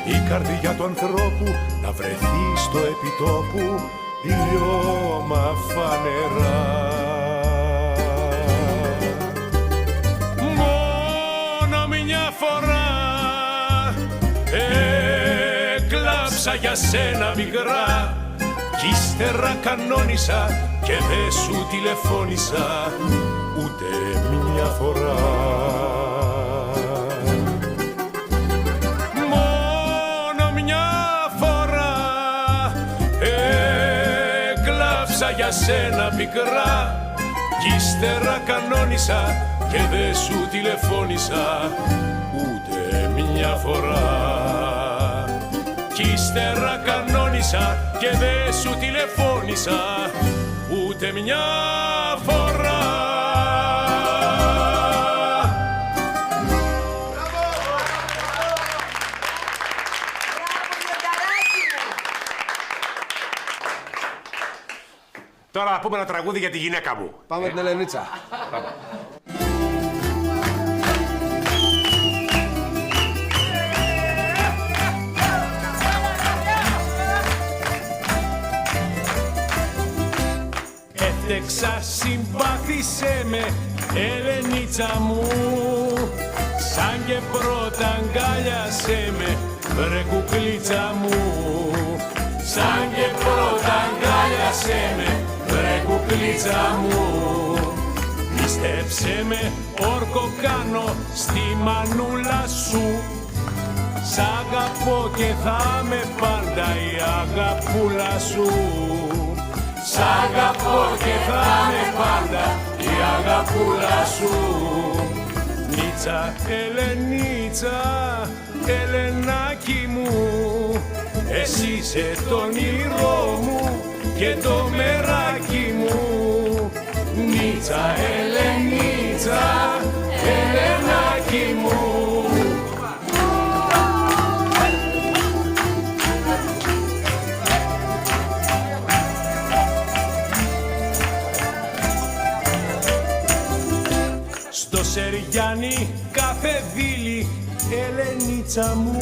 Η καρδιά του ανθρώπου να βρεθεί στο επιτόπου λιώμα φανερά. Μόνο μια φορά έκλαψα για σένα μικρά κι ύστερα κανόνισα και δε σου τηλεφώνησα ούτε μια φορά. Μόνο μια φορά έκλαψα για σένα πικρά κι ύστερα κανόνισα και δε σου τηλεφώνησα ούτε μια φορά. Κι ύστερα κανόνισα και δε σου τηλεφώνησα ούτε μια φορά. Τώρα να πούμε ένα τραγούδι για τη γυναίκα μου. Πάμε την Ελενίτσα. Έφτεξα, συμπάθησέ με, Ελενίτσα μου, σαν και πρώτα αγκάλιασέ με, βρε κουκλίτσα μου. Σαν και πρώτα αγκάλιασέ με, βρε κουκλίτσα μου. Πίστεψέ με, όρκο κάνω στη μανούλα σου. Σ' αγαπώ και θα με πάντα η αγαπούλα σου. Σ' αγαπώ και θα με πάντα η αγαπούλα σου. Νίτσα, Ελενίτσα, Ελενάκι μου, εσύ είσαι το όνειρό μου και το μεράκι μου. Νίτσα, Ελενίτσα, Ελενάκι μου. Στο Σεριάννη κάθε δίλη, Ελενίτσα μου,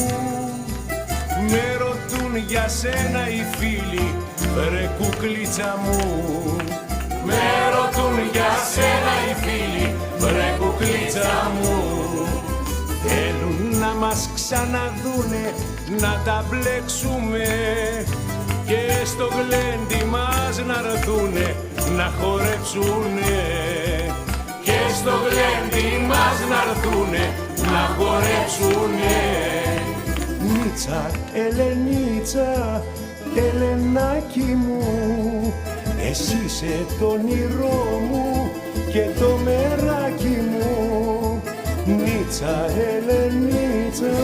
με ρωτούν για σένα οι φίλοι, βρε κουκλίτσα μου. Με ρωτούν για σένα οι φίλοι, βρε κουκλίτσα μου. Θέλουν να μας ξαναδούνε, να τα μπλέξουμε και στο γλέντι μας να ρθούνε, να χορέψουνε. Και στο γλέντι μας να ρθούνε, να χορέψουνε. Νίτσα, Ελενίτσα, Ελενάκι μου, εσύ είσαι το όνειρό μου και το μεράκι μου. Νίτσα, Ελενίτσα.